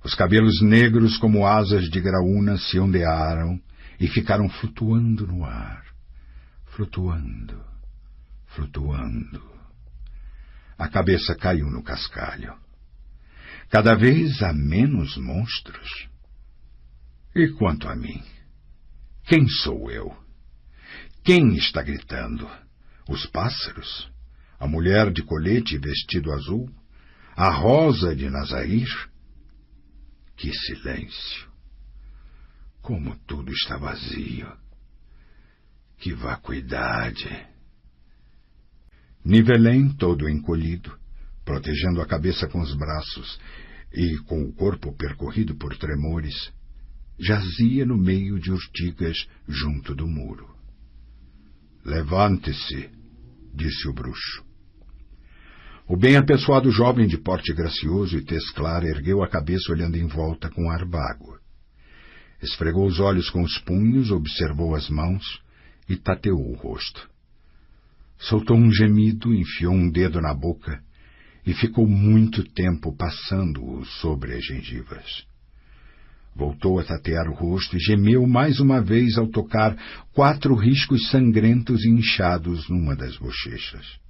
Os cabelos negros como asas de graúna se ondearam e ficaram flutuando no ar. Flutuando, flutuando. A cabeça caiu no cascalho. Cada vez há menos monstros. E quanto a mim? Quem sou eu? Quem está gritando? Os pássaros? A mulher de colete e vestido azul? A rosa de Nazair? Que silêncio! Como tudo está vazio! Que vacuidade! Nivelen, todo encolhido, protegendo a cabeça com os braços e com o corpo percorrido por tremores, jazia no meio de urtigas junto do muro. Levante-se, disse o bruxo. O bem-apessoado jovem de porte gracioso e tez clara ergueu a cabeça olhando em volta com ar vago. Esfregou os olhos com os punhos, observou as mãos e tateou o rosto. Soltou um gemido, enfiou um dedo na boca e ficou muito tempo passando-o sobre as gengivas. Voltou a tatear o rosto e gemeu mais uma vez ao tocar 4 riscos sangrentos e inchados numa das bochechas.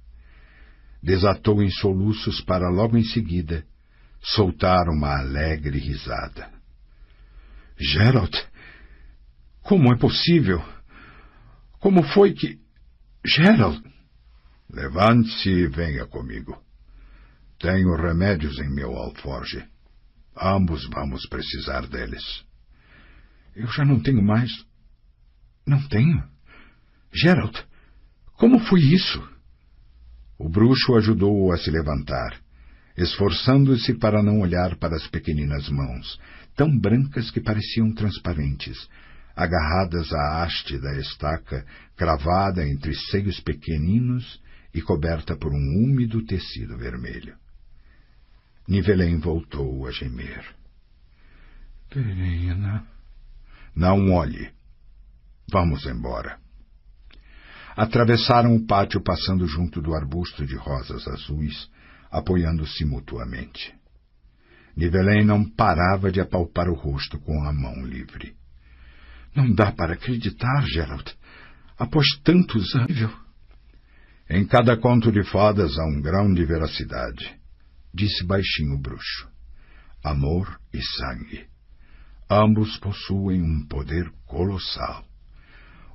Desatou em soluços para logo em seguida soltar uma alegre risada. — Geralt, como é possível? Como foi que... Geralt! — Levante-se e venha comigo. Tenho remédios em meu alforje. Ambos vamos precisar deles. — Eu já não tenho mais... Não tenho? Geralt, como foi isso? O bruxo ajudou-o a se levantar, esforçando-se para não olhar para as pequeninas mãos, tão brancas que pareciam transparentes, agarradas à haste da estaca, cravada entre seios pequeninos e coberta por um úmido tecido vermelho. Nivelen voltou a gemer. — Verena... — Não olhe. Vamos embora. Atravessaram o pátio passando junto do arbusto de rosas azuis, apoiando-se mutuamente. Nivelen não parava de apalpar o rosto com a mão livre. — Não dá para acreditar, Geralt. Após tantos anos... — Em cada conto de fadas há um grão de veracidade, disse baixinho o bruxo. Amor e sangue. Ambos possuem um poder colossal.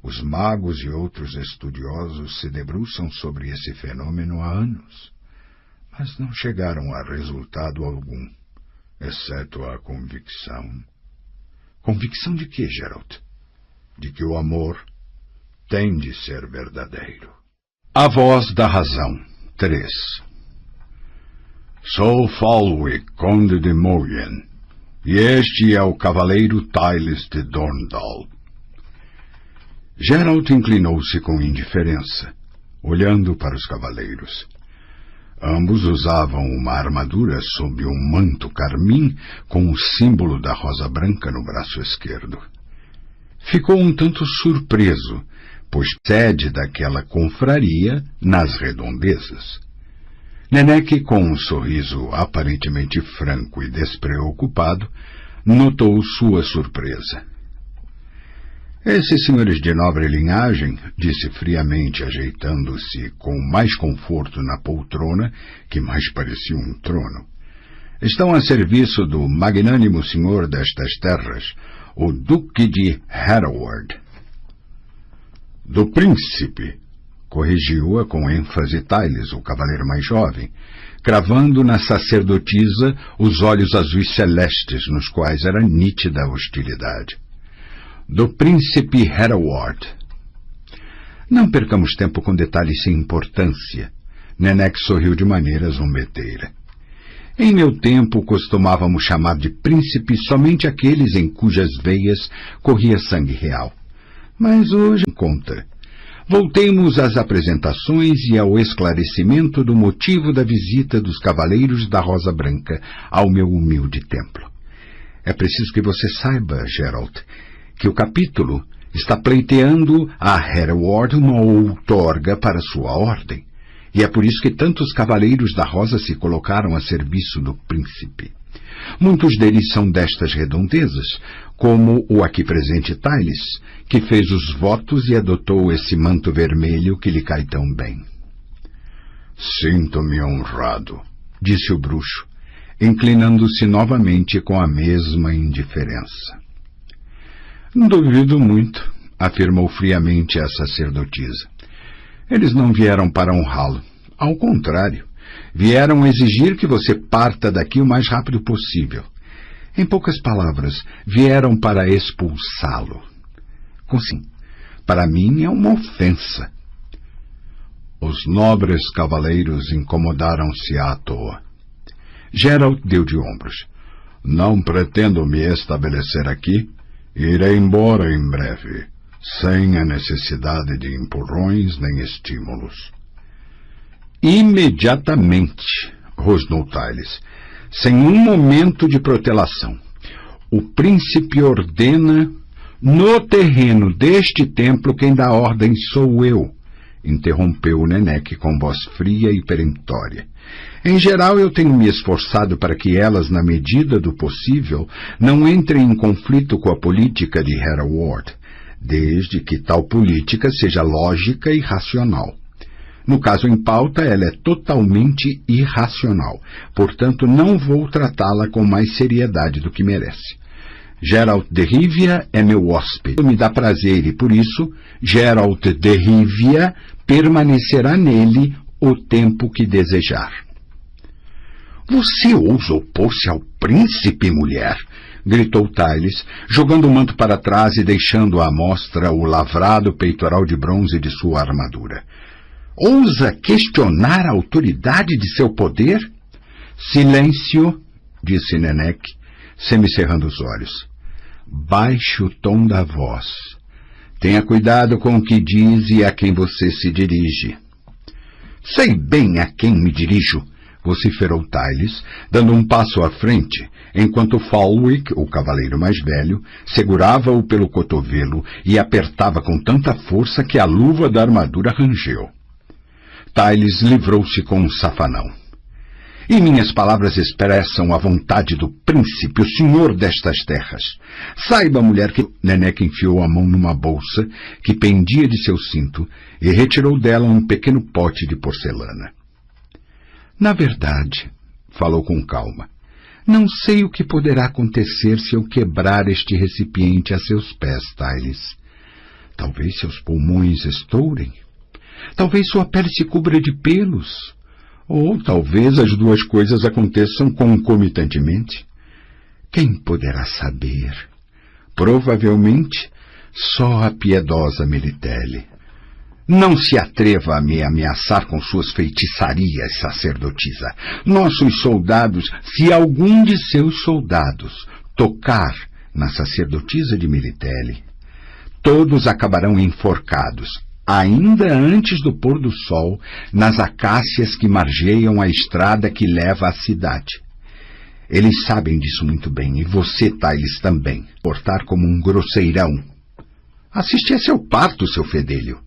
Os magos e outros estudiosos se debruçam sobre esse fenômeno há anos, mas não chegaram a resultado algum, exceto a convicção. Convicção de quê, Geralt? De que o amor tem de ser verdadeiro. A voz da razão. 3. Sou Falwick, conde de Morien, e este é o cavaleiro Tyles de Dorndal. Geralt inclinou-se com indiferença, olhando para os cavaleiros. Ambos usavam uma armadura sob um manto carmim com o símbolo da rosa branca no braço esquerdo. Ficou um tanto surpreso, pois sede daquela confraria nas redondezas. Nenek, com um sorriso aparentemente franco e despreocupado, notou sua surpresa. Esses senhores de nobre linhagem, disse friamente, ajeitando-se com mais conforto na poltrona, que mais parecia um trono, estão a serviço do magnânimo senhor destas terras, o Duque de Hereward. Do príncipe, corrigiu-a com ênfase Tyles, o cavaleiro mais jovem, cravando na sacerdotisa os olhos azuis celestes nos quais era nítida a hostilidade. Do príncipe Hereward. Não percamos tempo com detalhes sem importância. Nenek sorriu de maneira zombeteira. Em meu tempo costumávamos chamar de príncipe somente aqueles em cujas veias corria sangue real. Mas hoje conta. Voltemos às apresentações e ao esclarecimento do motivo da visita dos Cavaleiros da Rosa Branca ao meu humilde templo. É preciso que você saiba, Geralt, que o capítulo está pleiteando a Hereward uma outorga para sua ordem, e é por isso que tantos cavaleiros da Rosa se colocaram a serviço do príncipe. Muitos deles são destas redondezas, como o aqui presente Tyles, que fez os votos e adotou esse manto vermelho que lhe cai tão bem. Sinto-me honrado, disse o bruxo, inclinando-se novamente com a mesma indiferença. Duvido muito, afirmou friamente a sacerdotisa. Eles não vieram para honrá-lo. Ao contrário, vieram exigir que você parta daqui o mais rápido possível. Em poucas palavras, vieram para expulsá-lo. Sim, para mim é uma ofensa. Os nobres cavaleiros incomodaram-se à toa. Geralt deu de ombros. Não pretendo me estabelecer aqui. Irei embora em breve, sem a necessidade de empurrões nem estímulos. Imediatamente, rosnou Tyles, sem um momento de protelação. O príncipe ordena, no terreno deste templo quem dá ordem sou eu, interrompeu Nenek com voz fria e perentória. Em geral, eu tenho me esforçado para que elas, na medida do possível, não entrem em conflito com a política de Hereward, desde que tal política seja lógica e racional. No caso em pauta, ela é totalmente irracional, portanto não vou tratá-la com mais seriedade do que merece. Geralt de Rivia é meu hóspede, me dá prazer e, por isso, Geralt de Rivia permanecerá nele o tempo que desejar. Você ousa opor-se ao príncipe, mulher? Gritou Tyles, jogando o manto para trás e deixando à mostra o lavrado peitoral de bronze de sua armadura. Ousa questionar a autoridade de seu poder? Silêncio, disse Nenek, semicerrando os olhos. Baixe o tom da voz. Tenha cuidado com o que diz e a quem você se dirige. Sei bem a quem me dirijo, vociferou Tyles, dando um passo à frente, enquanto Falwick, o cavaleiro mais velho, segurava-o pelo cotovelo e apertava com tanta força que a luva da armadura rangeu. Tyles livrou-se com um safanão. E minhas palavras expressam a vontade do príncipe, o senhor destas terras. Saiba, mulher, que Nenek enfiou a mão numa bolsa que pendia de seu cinto e retirou dela um pequeno pote de porcelana. Na verdade, falou com calma, não sei o que poderá acontecer se eu quebrar este recipiente a seus pés, Tyles. Talvez seus pulmões estourem. Talvez sua pele se cubra de pelos. Ou talvez as duas coisas aconteçam concomitantemente. Quem poderá saber? Provavelmente só a piedosa Melitele. Não se atreva a me ameaçar com suas feitiçarias, sacerdotisa. Nossos soldados, se algum de seus soldados tocar na sacerdotisa de Melitele, todos acabarão enforcados, ainda antes do pôr do sol, nas acácias que margeiam a estrada que leva à cidade. Eles sabem disso muito bem, e você, Tyles, também. Portar como um grosseirão. Assisti a seu parto, seu fedelho.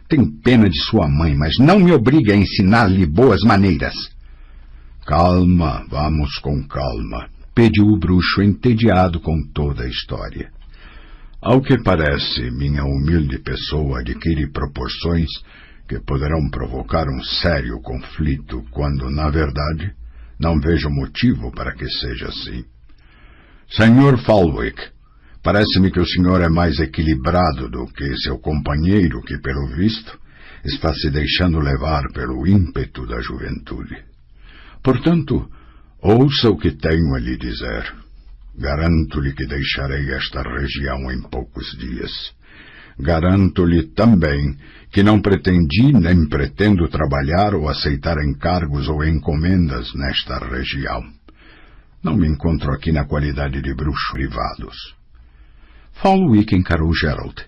Tenho pena de sua mãe, mas não me obrigue a ensinar-lhe boas maneiras. Calma, vamos com calma, pediu o bruxo entediado com toda a história. Ao que parece, minha humilde pessoa adquire proporções que poderão provocar um sério conflito, quando, na verdade, não vejo motivo para que seja assim. Senhor Falwick, parece-me que o senhor é mais equilibrado do que seu companheiro, que, pelo visto, está se deixando levar pelo ímpeto da juventude. Portanto, ouça o que tenho a lhe dizer. Garanto-lhe que deixarei esta região em poucos dias. Garanto-lhe também que não pretendi nem pretendo trabalhar ou aceitar encargos ou encomendas nesta região. Não me encontro aqui na qualidade de bruxo privados. Falwick encarou Geralt,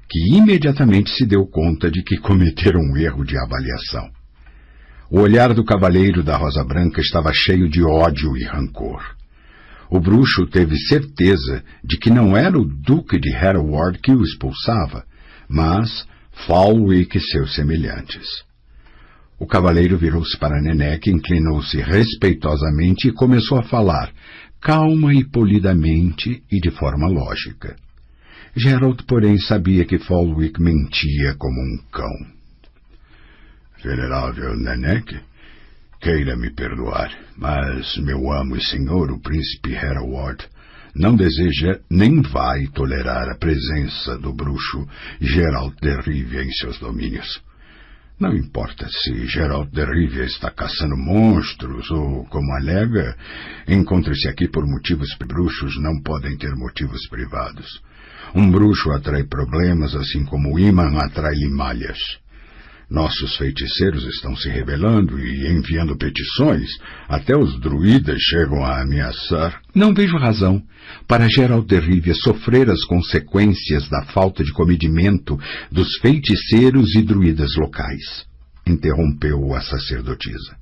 que imediatamente se deu conta de que cometera um erro de avaliação. O olhar do cavaleiro da Rosa Branca estava cheio de ódio e rancor. O bruxo teve certeza de que não era o duque de Hereward que o expulsava, mas Falwick e seus semelhantes. O cavaleiro virou-se para Nenek, inclinou-se respeitosamente e começou a falar, calma e polidamente e de forma lógica. Geralt, porém, sabia que Falwick mentia como um cão. Venerável Nenek, queira me perdoar, mas meu amo e senhor, o príncipe Hereward, não deseja nem vai tolerar a presença do bruxo Geralt de Rivia em seus domínios. Não importa se Geralt de Rivia está caçando monstros ou, como alega, encontre-se aqui por motivos bruxos, não podem ter motivos privados. Um bruxo atrai problemas, assim como o imã atrai limalhas. Nossos feiticeiros estão se rebelando e enviando petições. Até os druidas chegam a ameaçar. Não vejo razão para Geralt de Rivia sofrer as consequências da falta de comedimento dos feiticeiros e druidas locais, interrompeu a sacerdotisa.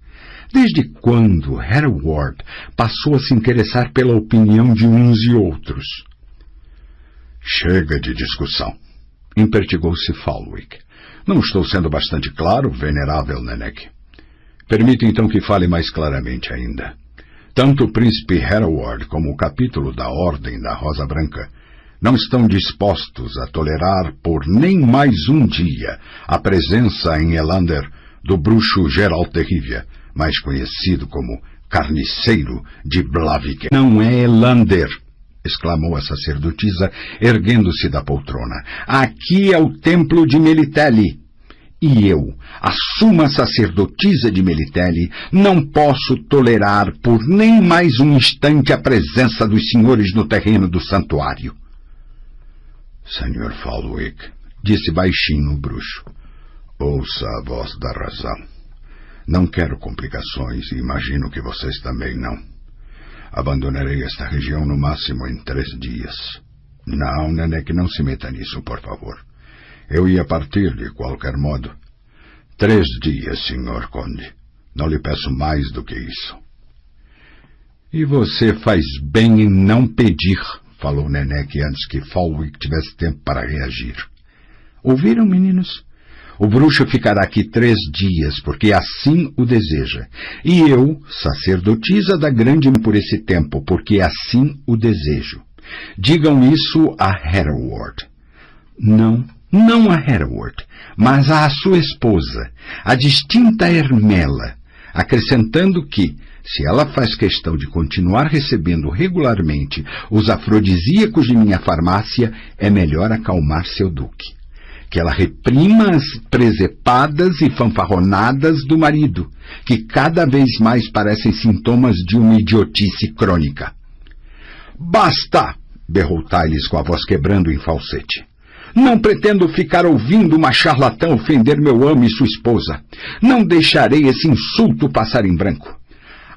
Desde quando Hereward passou a se interessar pela opinião de uns e outros? Chega de discussão, impertigou-se Falwick. Não estou sendo bastante claro, venerável Nenek. Permita então que fale mais claramente ainda. Tanto o príncipe Hereward como o capítulo da Ordem da Rosa Branca não estão dispostos a tolerar por nem mais um dia a presença em Elander do bruxo Geralt de Rivia, mais conhecido como Carniceiro de Blaviken. Não é Elander, exclamou a sacerdotisa, erguendo-se da poltrona. Aqui é o templo de Melitele. E eu, a suma sacerdotisa de Melitele, não posso tolerar por nem mais um instante a presença dos senhores no terreno do santuário. Senhor Falwick, disse baixinho o bruxo, ouça a voz da razão. Não quero complicações e imagino que vocês também não. Abandonarei esta região no máximo em 3 dias. Não, Nenek, não se meta nisso, por favor. Eu ia partir de qualquer modo. 3 dias, senhor conde. Não lhe peço mais do que isso. E você faz bem em não pedir, falou Nenek antes que Falwick tivesse tempo para reagir. Ouviram, meninos? O bruxo ficará aqui 3 dias, porque assim o deseja. E eu, sacerdotisa da grande por esse tempo, porque assim o desejo. Digam isso a Hereward. Não a Hereward, mas à sua esposa, a distinta Ermela, acrescentando que, se ela faz questão de continuar recebendo regularmente os afrodisíacos de minha farmácia, é melhor acalmar seu duque. Que ela reprima as presepadas e fanfarronadas do marido, que cada vez mais parecem sintomas de uma idiotice crônica. Basta! Berrou Tyles com a voz quebrando em falsete. Não pretendo ficar ouvindo uma charlatã ofender meu amo e sua esposa. Não deixarei esse insulto passar em branco.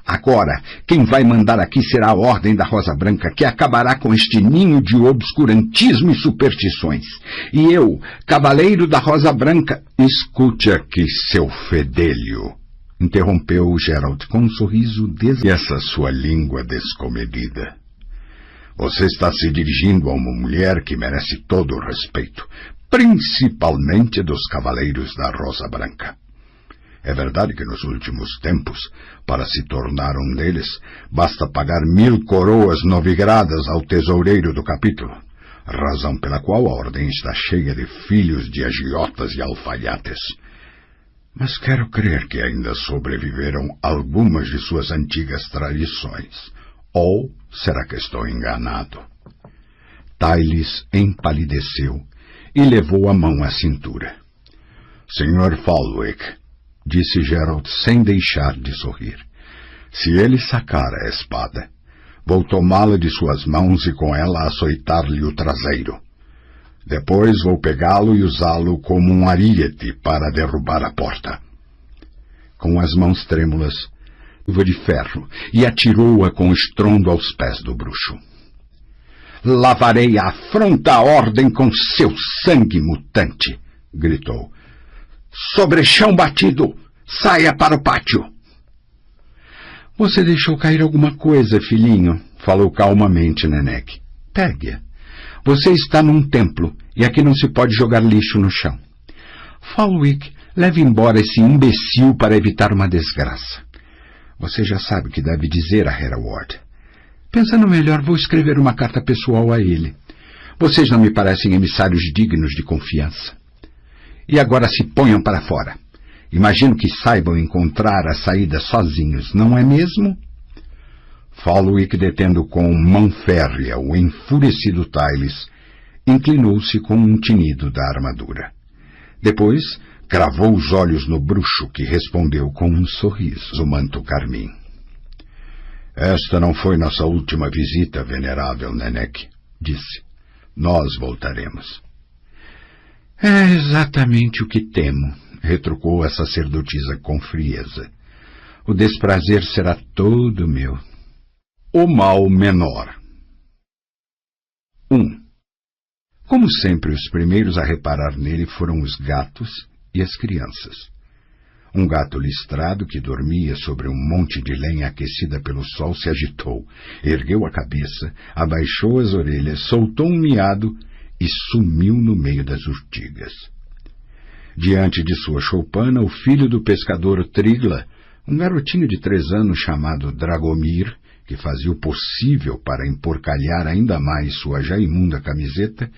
Agora, quem vai mandar aqui será a Ordem da Rosa Branca, que acabará com este ninho de obscurantismo e superstições. E eu, Cavaleiro da Rosa Branca... Escute aqui, seu fedelho, interrompeu Geralt com um sorriso e essa sua língua descomedida. Você está se dirigindo a uma mulher que merece todo o respeito, principalmente dos Cavaleiros da Rosa Branca. É verdade que nos últimos tempos, para se tornar um deles, basta pagar 1000 coroas novigradas ao tesoureiro do capítulo, razão pela qual a ordem está cheia de filhos de agiotas e alfaiates. Mas quero crer que ainda sobreviveram algumas de suas antigas tradições. Ou será que estou enganado? Tyles empalideceu e levou a mão à cintura. Senhor Falwick, disse Geralt sem deixar de sorrir. Se ele sacar a espada, vou tomá-la de suas mãos e com ela açoitar-lhe o traseiro. Depois vou pegá-lo e usá-lo como um ariete para derrubar a porta. Com as mãos trêmulas, luva de ferro, e atirou-a com estrondo aos pés do bruxo. Lavarei a afronta à ordem com seu sangue mutante, gritou. Sobre chão batido, saia para o pátio. Você deixou cair alguma coisa, filhinho, falou calmamente Nenek. Pegue-a. Você está num templo, e aqui não se pode jogar lixo no chão. Falwick Leve embora esse imbecil para evitar uma desgraça. Você já sabe o que deve dizer a Hereward. Pensando melhor, vou escrever uma carta pessoal a ele. Vocês não me parecem emissários dignos de confiança. E agora se ponham para fora. Imagino que saibam encontrar a saída sozinhos, não é mesmo? Falwick, detendo com mão férrea o enfurecido Tyles, inclinou-se com um tinido da armadura. Depois, cravou os olhos no bruxo, que respondeu com um sorriso, o manto carmim. Esta não foi nossa última visita, venerável Nenek, disse. Nós voltaremos. É exatamente o que temo, retrucou a sacerdotisa com frieza. O desprazer será todo meu. O mal menor. 1. Como sempre, os primeiros a reparar nele foram os gatos e as crianças. Um gato listrado que dormia sobre um monte de lenha aquecida pelo sol se agitou, ergueu a cabeça, abaixou as orelhas, soltou um miado e sumiu no meio das urtigas. Diante de sua choupana, o filho do pescador Trigla, um garotinho de 3 anos chamado Dragomir, que fazia o possível para emporcalhar ainda mais sua já imunda camiseta,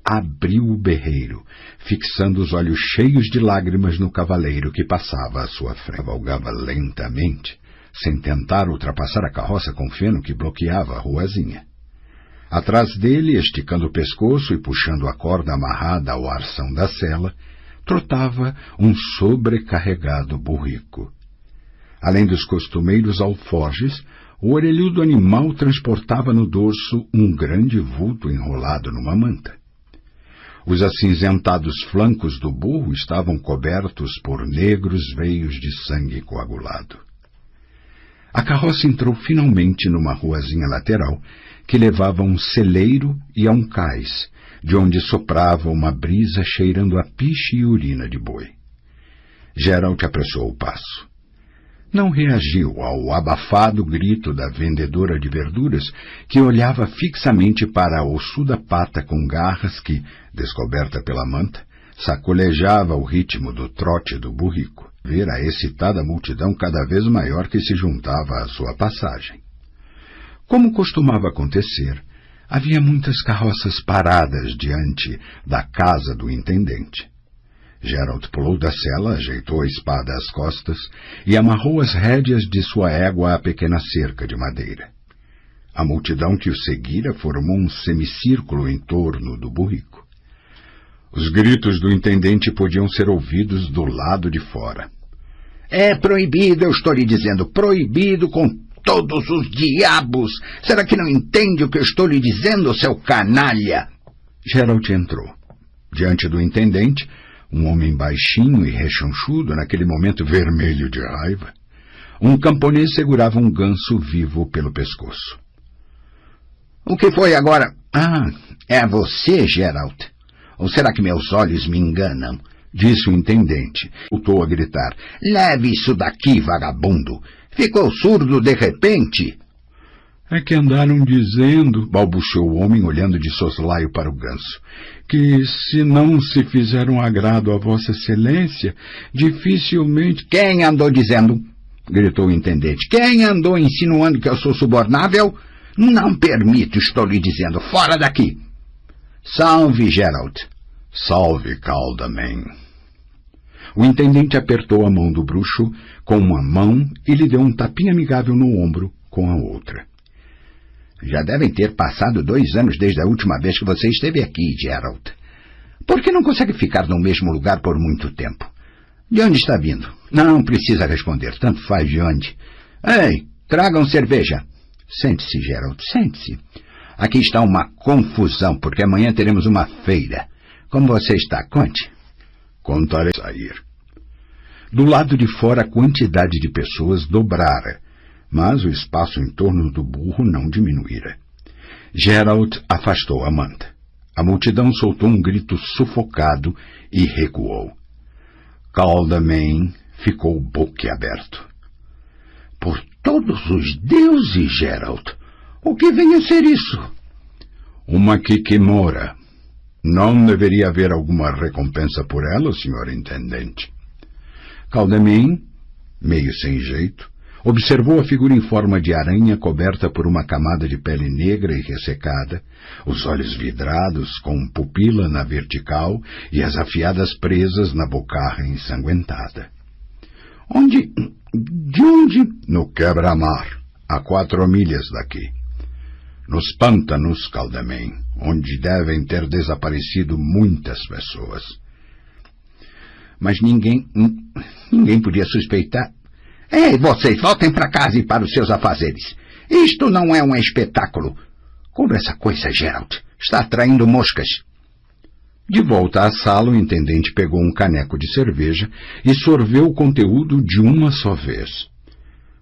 abriu o berreiro, fixando os olhos cheios de lágrimas no cavaleiro que passava à sua frente. Cavalgava lentamente, sem tentar ultrapassar a carroça com feno que bloqueava a ruazinha. Atrás dele, esticando o pescoço e puxando a corda amarrada ao arção da sela, trotava um sobrecarregado burrico. Além dos costumeiros alforjes, o orelhudo animal transportava no dorso um grande vulto enrolado numa manta. Os acinzentados flancos do burro estavam cobertos por negros veios de sangue coagulado. A carroça entrou finalmente numa ruazinha lateral que levava a um celeiro e a um cais, de onde soprava uma brisa cheirando a piche e urina de boi. Geralt apressou o passo. Não reagiu ao abafado grito da vendedora de verduras, que olhava fixamente para a ossuda pata com garras que, descoberta pela manta, sacolejava o ritmo do trote do burrico, ver a excitada multidão cada vez maior que se juntava à sua passagem. Como costumava acontecer, havia muitas carroças paradas diante da casa do intendente. Geralt pulou da sela, ajeitou a espada às costas e amarrou as rédeas de sua égua à pequena cerca de madeira. A multidão que o seguira formou um semicírculo em torno do burrico. Os gritos do intendente podiam ser ouvidos do lado de fora. É proibido, eu estou lhe dizendo, proibido com todos os diabos! Será que não entende o que eu estou lhe dizendo, seu canalha? Geralt entrou. Diante do intendente, um homem baixinho e rechonchudo, naquele momento vermelho de raiva, um camponês segurava um ganso vivo pelo pescoço. O que foi agora? Ah, é você, Geralt? Ou será que meus olhos me enganam? Disse o intendente. Voltou a gritar. Leve isso daqui, vagabundo! Ficou surdo de repente? É que andaram dizendo, balbuciou o homem, olhando de soslaio para o ganso, que se não se fizer um agrado a Vossa Excelência, dificilmente... Quem andou dizendo? Gritou o intendente. Quem andou insinuando que eu sou subornável? Não permito, estou lhe dizendo. Fora daqui! Salve, Geralt. Salve, Caldamen. O intendente apertou a mão do bruxo com uma mão e lhe deu um tapinha amigável no ombro com a outra. Já devem ter passado 2 anos desde a última vez que você esteve aqui, Geralt. Por que não consegue ficar no mesmo lugar por muito tempo? De onde está vindo? Não precisa responder, tanto faz de onde. Ei, tragam cerveja. Sente-se, Geralt, sente-se. Aqui está uma confusão, porque amanhã teremos uma feira. Como você está? Conte. Contarei sair. Do lado de fora, a quantidade de pessoas dobrara, mas o espaço em torno do burro não diminuíra. Geralt afastou a manta. A multidão soltou um grito sufocado e recuou. Caldamen ficou boquiaberto. Por todos os deuses, Geralt! O que vem a ser isso? Uma Kikimora. Não deveria haver alguma recompensa por ela, senhor intendente? Caldemin, meio sem jeito, observou a figura em forma de aranha coberta por uma camada de pele negra e ressecada, os olhos vidrados com pupila na vertical e as afiadas presas na bocarra ensanguentada. De onde? No quebra-mar, a 4 milhas daqui. Nos pântanos, Caldemin, onde devem ter desaparecido muitas pessoas. Mas ninguém podia suspeitar. Ei, vocês, voltem para casa e para os seus afazeres. Isto não é um espetáculo. Cubra essa coisa, Gerald. Está atraindo moscas. De volta à sala, o intendente pegou um caneco de cerveja e sorveu o conteúdo de uma só vez.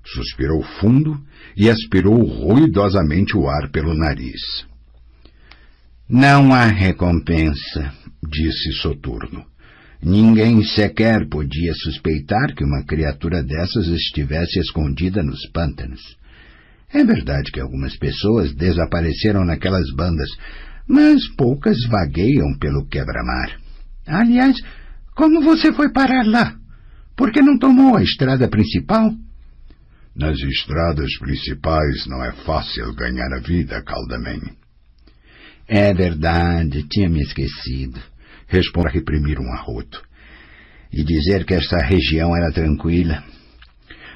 Suspirou fundo e aspirou ruidosamente o ar pelo nariz. Não há recompensa, disse soturno. Ninguém sequer podia suspeitar que uma criatura dessas estivesse escondida nos pântanos. É verdade que algumas pessoas desapareceram naquelas bandas, mas poucas vagueiam pelo quebra-mar. Aliás, como você foi parar lá? Por que não tomou a estrada principal? Nas estradas principais não é fácil ganhar a vida, Caldemin. É verdade, tinha me esquecido. Respondo a reprimir um arroto. E dizer que esta região era tranquila.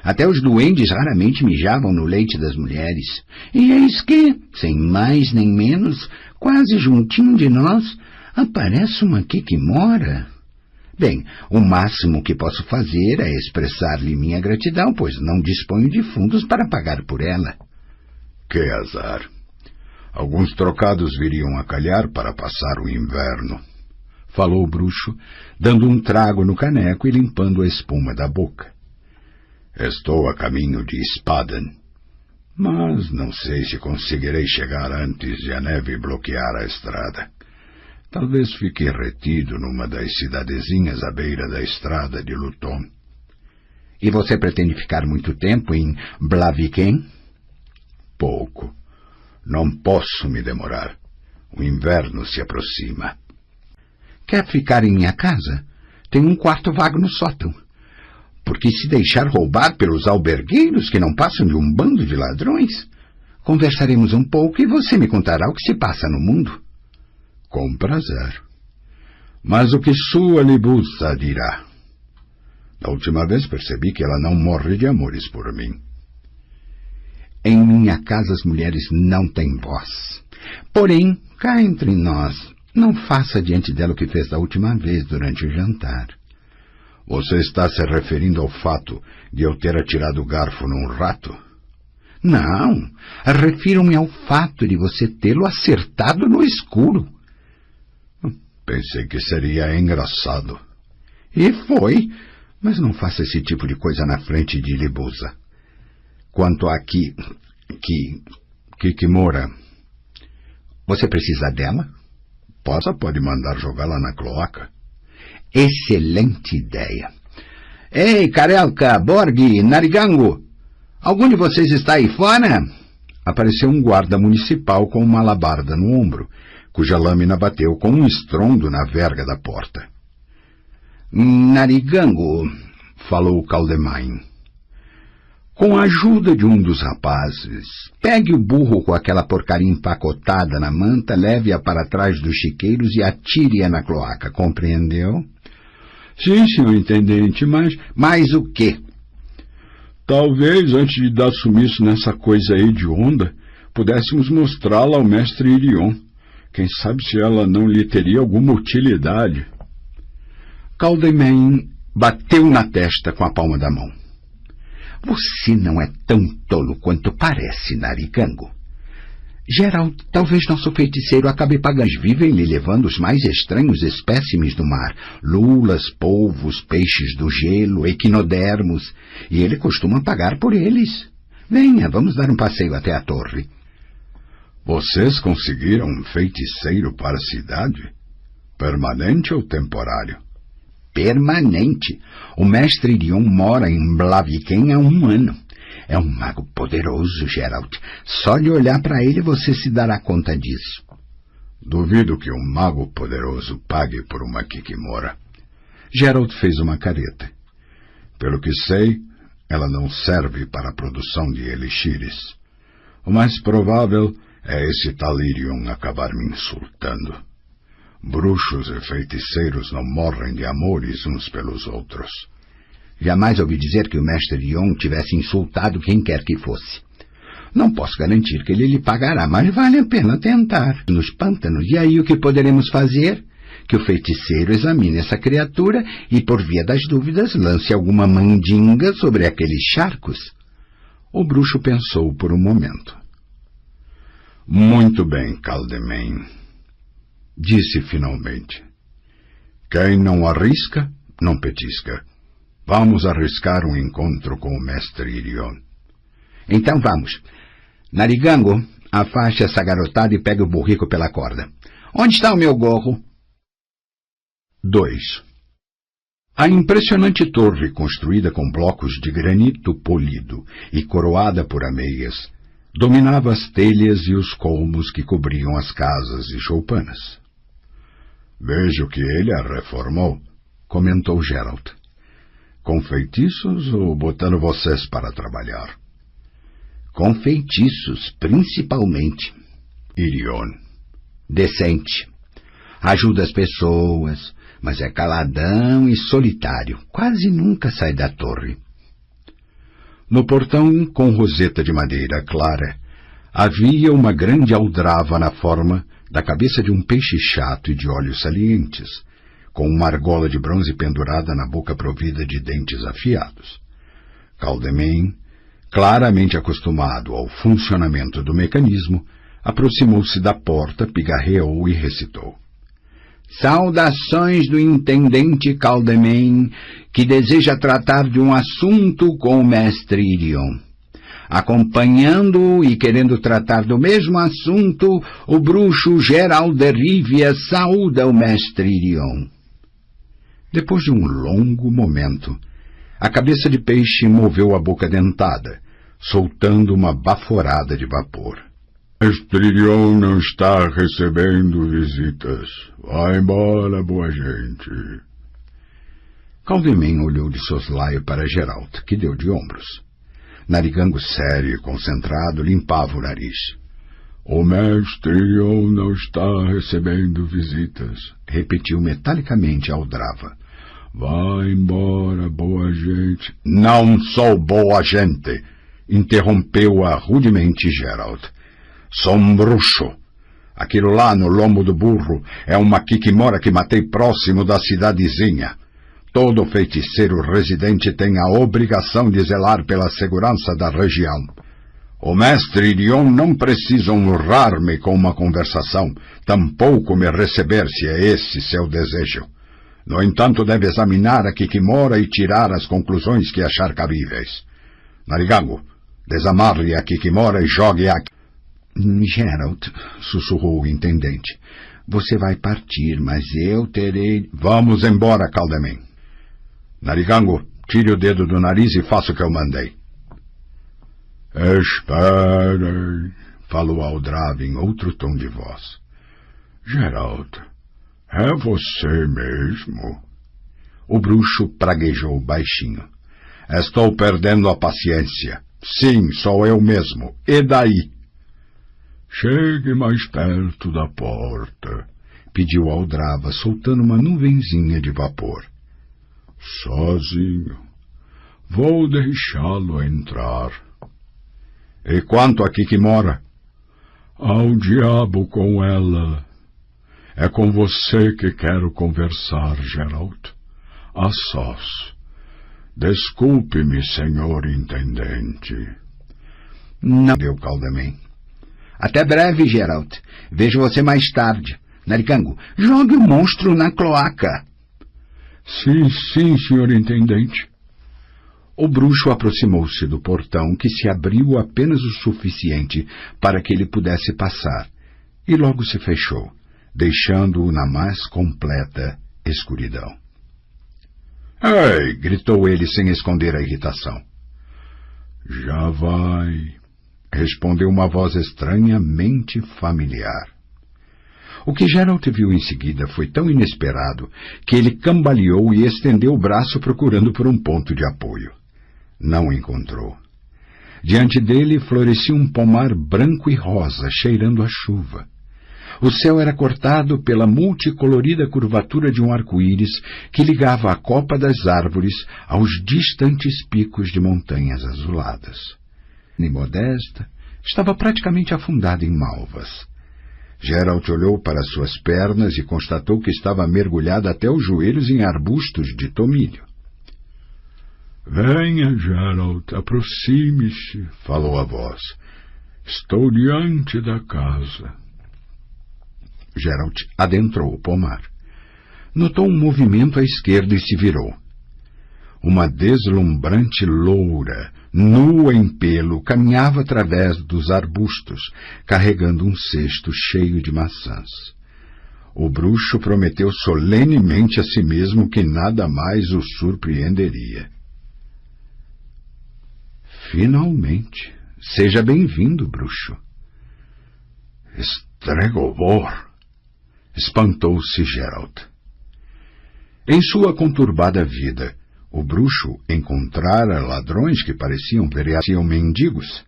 Até os duendes raramente mijavam no leite das mulheres. E eis que, sem mais nem menos, quase juntinho de nós, aparece uma Kikimora. Bem, o máximo que posso fazer é expressar-lhe minha gratidão, pois não disponho de fundos para pagar por ela. Que azar. Alguns trocados viriam a calhar para passar o inverno, falou o bruxo, dando um trago no caneco e limpando a espuma da boca. Estou a caminho de Spaden, mas não sei se conseguirei chegar antes de a neve bloquear a estrada. Talvez fique retido numa das cidadezinhas à beira da estrada de Luton. E você pretende ficar muito tempo em Blaviken? Pouco. Não posso me demorar. O inverno se aproxima. Quer ficar em minha casa? Tem um quarto vago no sótão. Porque se deixar roubar pelos albergueiros que não passam de um bando de ladrões, conversaremos um pouco e você me contará o que se passa no mundo. Com prazer. Mas o que sua Libusa dirá? Da última vez percebi que ela não morre de amores por mim. Em minha casa as mulheres não têm voz. Porém, cá entre nós, não faça diante dela o que fez da última vez durante o jantar. Você está se referindo ao fato de eu ter atirado o garfo num rato? Não, refiro-me ao fato de você tê-lo acertado no escuro. Pensei que seria engraçado. E foi, mas não faça esse tipo de coisa na frente de Libusa. Quanto a Kikimora, você precisa dela? Pode mandar jogá-la na cloaca. Excelente ideia. Ei, Karelka, Borg, Narigango, algum de vocês está aí fora? Apareceu um guarda municipal com uma alabarda no ombro, cuja lâmina bateu com um estrondo na verga da porta. Narigango, falou Caldemin. Com a ajuda de um dos rapazes, pegue o burro com aquela porcaria empacotada na manta, leve-a para trás dos chiqueiros e atire-a na cloaca, compreendeu? Sim, senhor intendente, mas... Mas o quê? Talvez, antes de dar sumiço nessa coisa aí de onda, pudéssemos mostrá-la ao mestre Irion. Quem sabe se ela não lhe teria alguma utilidade. Caldemin bateu na testa com a palma da mão. Você não é tão tolo quanto parece, Narigango. Gerald, talvez nosso feiticeiro acabe pagas vivem lhe levando os mais estranhos espécimes do mar, lulas, polvos, peixes do gelo, equinodermos, e ele costuma pagar por eles. Venha, vamos dar um passeio até a torre. Vocês conseguiram um feiticeiro para a cidade? Permanente ou temporário? Permanente. O mestre Irion mora em Blaviken há 1 ano. É um mago poderoso, Gerald. Só de olhar para ele você se dará conta disso. Duvido que um mago poderoso pague por uma Kikimora. Gerald fez uma careta. Pelo que sei, ela não serve para a produção de elixires. O mais provável é esse tal Irion acabar me insultando. Bruxos e feiticeiros não morrem de amores uns pelos outros. Jamais ouvi dizer que o mestre Irion tivesse insultado quem quer que fosse. Não posso garantir que ele lhe pagará, mas vale a pena tentar. Nos pântanos, e aí o que poderemos fazer? Que o feiticeiro examine essa criatura e, por via das dúvidas, lance alguma mandinga sobre aqueles charcos. O bruxo pensou por um momento. Muito bem, Caldemen, disse finalmente. Quem não arrisca, não petisca. Vamos arriscar um encontro com o mestre Irion. Então vamos. Narigango, afaste essa garotada e pegue o burrico pela corda. Onde está o meu gorro? 2. A impressionante torre, construída com blocos de granito polido e coroada por ameias, dominava as telhas e os colmos que cobriam as casas e choupanas. Vejo que ele a reformou, comentou Geralt. Com feitiços ou botando vocês para trabalhar? Com feitiços, principalmente. Irion. Decente. Ajuda as pessoas, mas é caladão e solitário. Quase nunca sai da torre. No portão, com roseta de madeira clara, havia uma grande aldrava na forma da cabeça de um peixe chato e de olhos salientes, com uma argola de bronze pendurada na boca provida de dentes afiados. Caldemen, claramente acostumado ao funcionamento do mecanismo, aproximou-se da porta, pigarreou e recitou. Saudações do intendente Caldemen, que deseja tratar de um assunto com o mestre Irion. Acompanhando-o e querendo tratar do mesmo assunto, o bruxo Geralt de Rivia saúda o mestre Irion. Depois de um longo momento, a cabeça de peixe moveu a boca dentada, soltando uma baforada de vapor. Mestre Irion não está recebendo visitas. Vai embora, boa gente. Caldemen olhou de soslaio para Geralt, que deu de ombros. Narigango, sério e concentrado, limpava o nariz. O mestre Irion não está recebendo visitas, repetiu metalicamente Aldrava. Vai embora, boa gente. Não sou boa gente, interrompeu-a rudemente Geralt. Sou um bruxo. Aquilo lá no lombo do burro é uma Kikimora que matei próximo da cidadezinha. Todo feiticeiro residente tem a obrigação de zelar pela segurança da região. O mestre Irion não precisa honrar-me com uma conversação, tampouco me receber se é esse seu desejo. No entanto, deve examinar a Kikimora e tirar as conclusões que achar cabíveis. Narigango, desamarre a Kikimora e jogue-a. Geralt, sussurrou o intendente, você vai partir, mas eu terei... Vamos embora, Caldemen. Narigango, tire o dedo do nariz e faça o que eu mandei. Esperem, falou Aldrava em outro tom de voz. Geralt, é você mesmo? O bruxo praguejou baixinho. Estou perdendo a paciência. Sim, sou eu mesmo. E daí? Chegue mais perto da porta, pediu Aldrava, soltando uma nuvenzinha de vapor. Sozinho. Vou deixá-lo entrar. E quanto a Kikimora? Ao diabo com ela. É com você que quero conversar, Geralt. A sós. Desculpe-me, senhor intendente. Não, deu Caldemen. Até breve, Geralt. Vejo você mais tarde. Narigango, jogue o monstro na cloaca. Sim, sim, senhor intendente. O bruxo aproximou-se do portão, que se abriu apenas o suficiente para que ele pudesse passar, e logo se fechou, deixando-o na mais completa escuridão. Ei! Gritou ele sem esconder a irritação. Já vai, respondeu uma voz estranhamente familiar. O que Geralt viu em seguida foi tão inesperado que ele cambaleou e estendeu o braço procurando por um ponto de apoio. Não encontrou. Diante dele florescia um pomar branco e rosa, cheirando a chuva. O céu era cortado pela multicolorida curvatura de um arco-íris que ligava a copa das árvores aos distantes picos de montanhas azuladas. E modesta, estava praticamente afundada em malvas. Geralt olhou para suas pernas e constatou que estava mergulhada até os joelhos em arbustos de tomilho. Venha, Geralt, aproxime-se, falou a voz. Estou diante da casa. Geralt adentrou o pomar. Notou um movimento à esquerda e se virou. Uma deslumbrante loura, nua em pelo, caminhava através dos arbustos, carregando um cesto cheio de maçãs. O bruxo prometeu solenemente a si mesmo que nada mais o surpreenderia. Finalmente. Seja bem-vindo, bruxo. Stregobor! Espantou-se Geralt. Em sua conturbada vida, o bruxo encontrara ladrões que pareciam mendigos,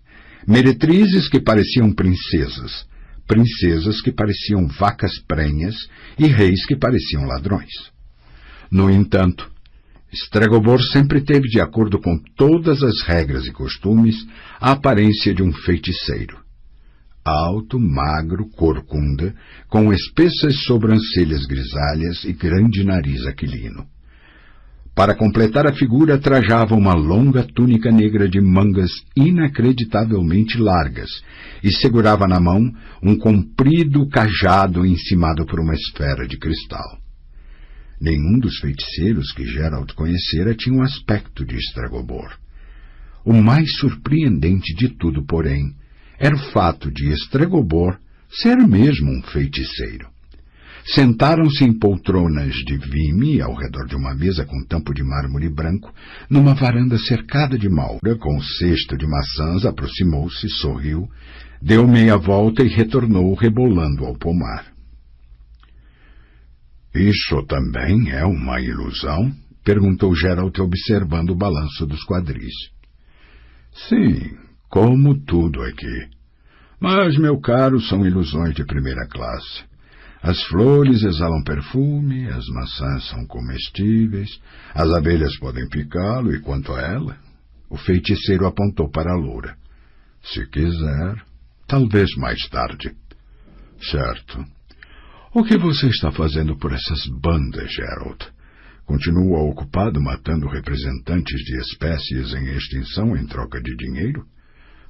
meretrizes que pareciam princesas, princesas que pareciam vacas prenhas e reis que pareciam ladrões. No entanto, Stregobor sempre teve, de acordo com todas as regras e costumes, a aparência de um feiticeiro. Alto, magro, corcunda, com espessas sobrancelhas grisalhas e grande nariz aquilino. Para completar a figura, trajava uma longa túnica negra de mangas inacreditavelmente largas e segurava na mão um comprido cajado encimado por uma esfera de cristal. Nenhum dos feiticeiros que Geralt conhecera tinha um aspecto de Stregobor. O mais surpreendente de tudo, porém, era o fato de Stregobor ser mesmo um feiticeiro. Sentaram-se em poltronas de vime ao redor de uma mesa com tampo de mármore branco, numa varanda cercada de malva, com um cesto de maçãs, aproximou-se, sorriu, deu meia volta e retornou rebolando ao pomar. Isso também é uma ilusão? Perguntou Geralt, observando o balanço dos quadris. Sim, como tudo aqui. Mas, meu caro, são ilusões de primeira classe. As flores exalam perfume, as maçãs são comestíveis, as abelhas podem picá-lo, e quanto a ela? O feiticeiro apontou para a loura. Se quiser, talvez mais tarde. Certo. O que você está fazendo por essas bandas, Geralt? Continua ocupado matando representantes de espécies em extinção em troca de dinheiro?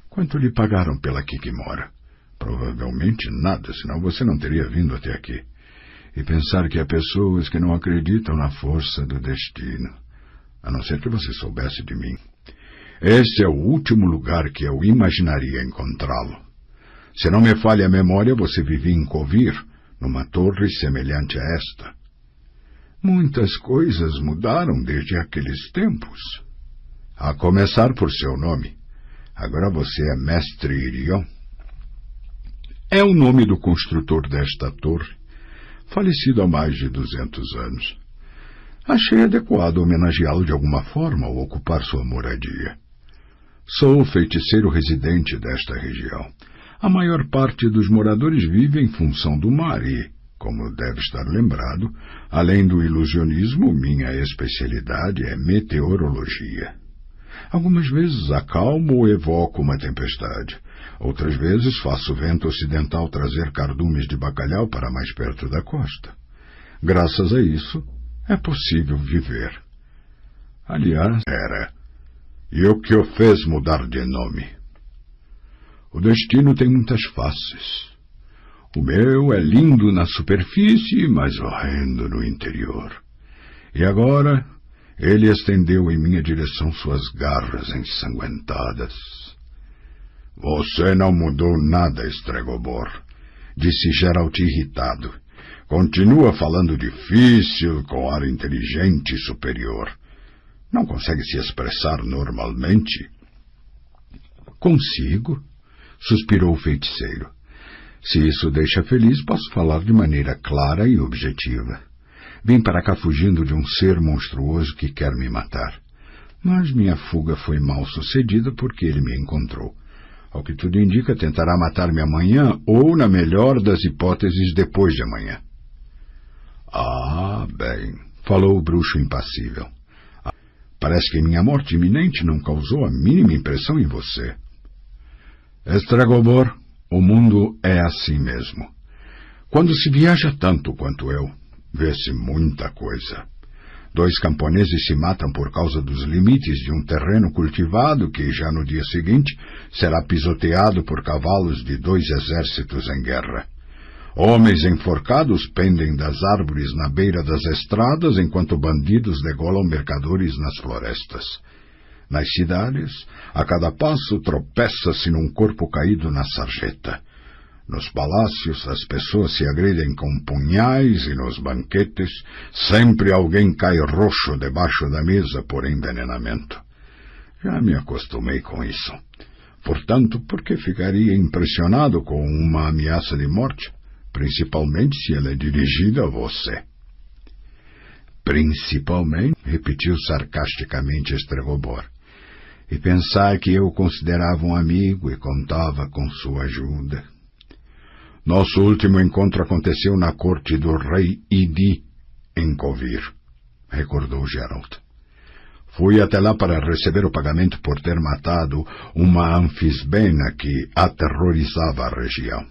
Quanto lhe pagaram pela Kikimora? Provavelmente nada, senão você não teria vindo até aqui. E pensar que há pessoas que não acreditam na força do destino. A não ser que você soubesse de mim. Esse é o último lugar que eu imaginaria encontrá-lo. Se não me falha a memória, você vivia em Kovir, numa torre semelhante a esta. Muitas coisas mudaram desde aqueles tempos. A começar por seu nome. Agora você é Mestre Irion. É o nome do construtor desta torre, falecido há mais de 200 anos. Achei adequado homenageá-lo de alguma forma ao ocupar sua moradia. Sou o feiticeiro residente desta região. A maior parte dos moradores vive em função do mar e, como deve estar lembrado, além do ilusionismo, minha especialidade é meteorologia. Algumas vezes acalmo ou evoco uma tempestade. Outras vezes faço o vento ocidental trazer cardumes de bacalhau para mais perto da costa. Graças a isso, é possível viver. Aliás, era. E o que o fez mudar de nome? O destino tem muitas faces. O meu é lindo na superfície, mas horrendo no interior. E agora, ele estendeu em minha direção suas garras ensanguentadas. Você não mudou nada, Stregobor, disse Geralt irritado. Continua falando difícil, com ar inteligente e superior. Não consegue se expressar normalmente? Consigo, suspirou o feiticeiro. Se isso o deixa feliz, posso falar de maneira clara e objetiva. Vim para cá fugindo de um ser monstruoso que quer me matar. Mas minha fuga foi mal sucedida porque ele me encontrou. Ao que tudo indica, tentará matar-me amanhã ou, na melhor das hipóteses, depois de amanhã. Ah, bem, falou o bruxo impassível. Parece que minha morte iminente não causou a mínima impressão em você. Estregobor, o mundo é assim mesmo. Quando se viaja tanto quanto eu, vê-se muita coisa. 2 camponeses se matam por causa dos limites de um terreno cultivado que, já no dia seguinte, será pisoteado por cavalos de 2 exércitos em guerra. Homens enforcados pendem das árvores na beira das estradas, enquanto bandidos degolam mercadores nas florestas. Nas cidades, a cada passo tropeça-se num corpo caído na sarjeta. Nos palácios, as pessoas se agridem com punhais e nos banquetes, sempre alguém cai roxo debaixo da mesa por envenenamento. Já me acostumei com isso. Portanto, por que ficaria impressionado com uma ameaça de morte? Principalmente se ela é dirigida a você. Principalmente, repetiu sarcasticamente Estregobor. E pensar que eu o considerava um amigo e contava com sua ajuda. Nosso último encontro aconteceu na corte do rei Idi, em Kovir, recordou Geralt. Fui até lá para receber o pagamento por ter matado uma anfisbena que aterrorizava a região.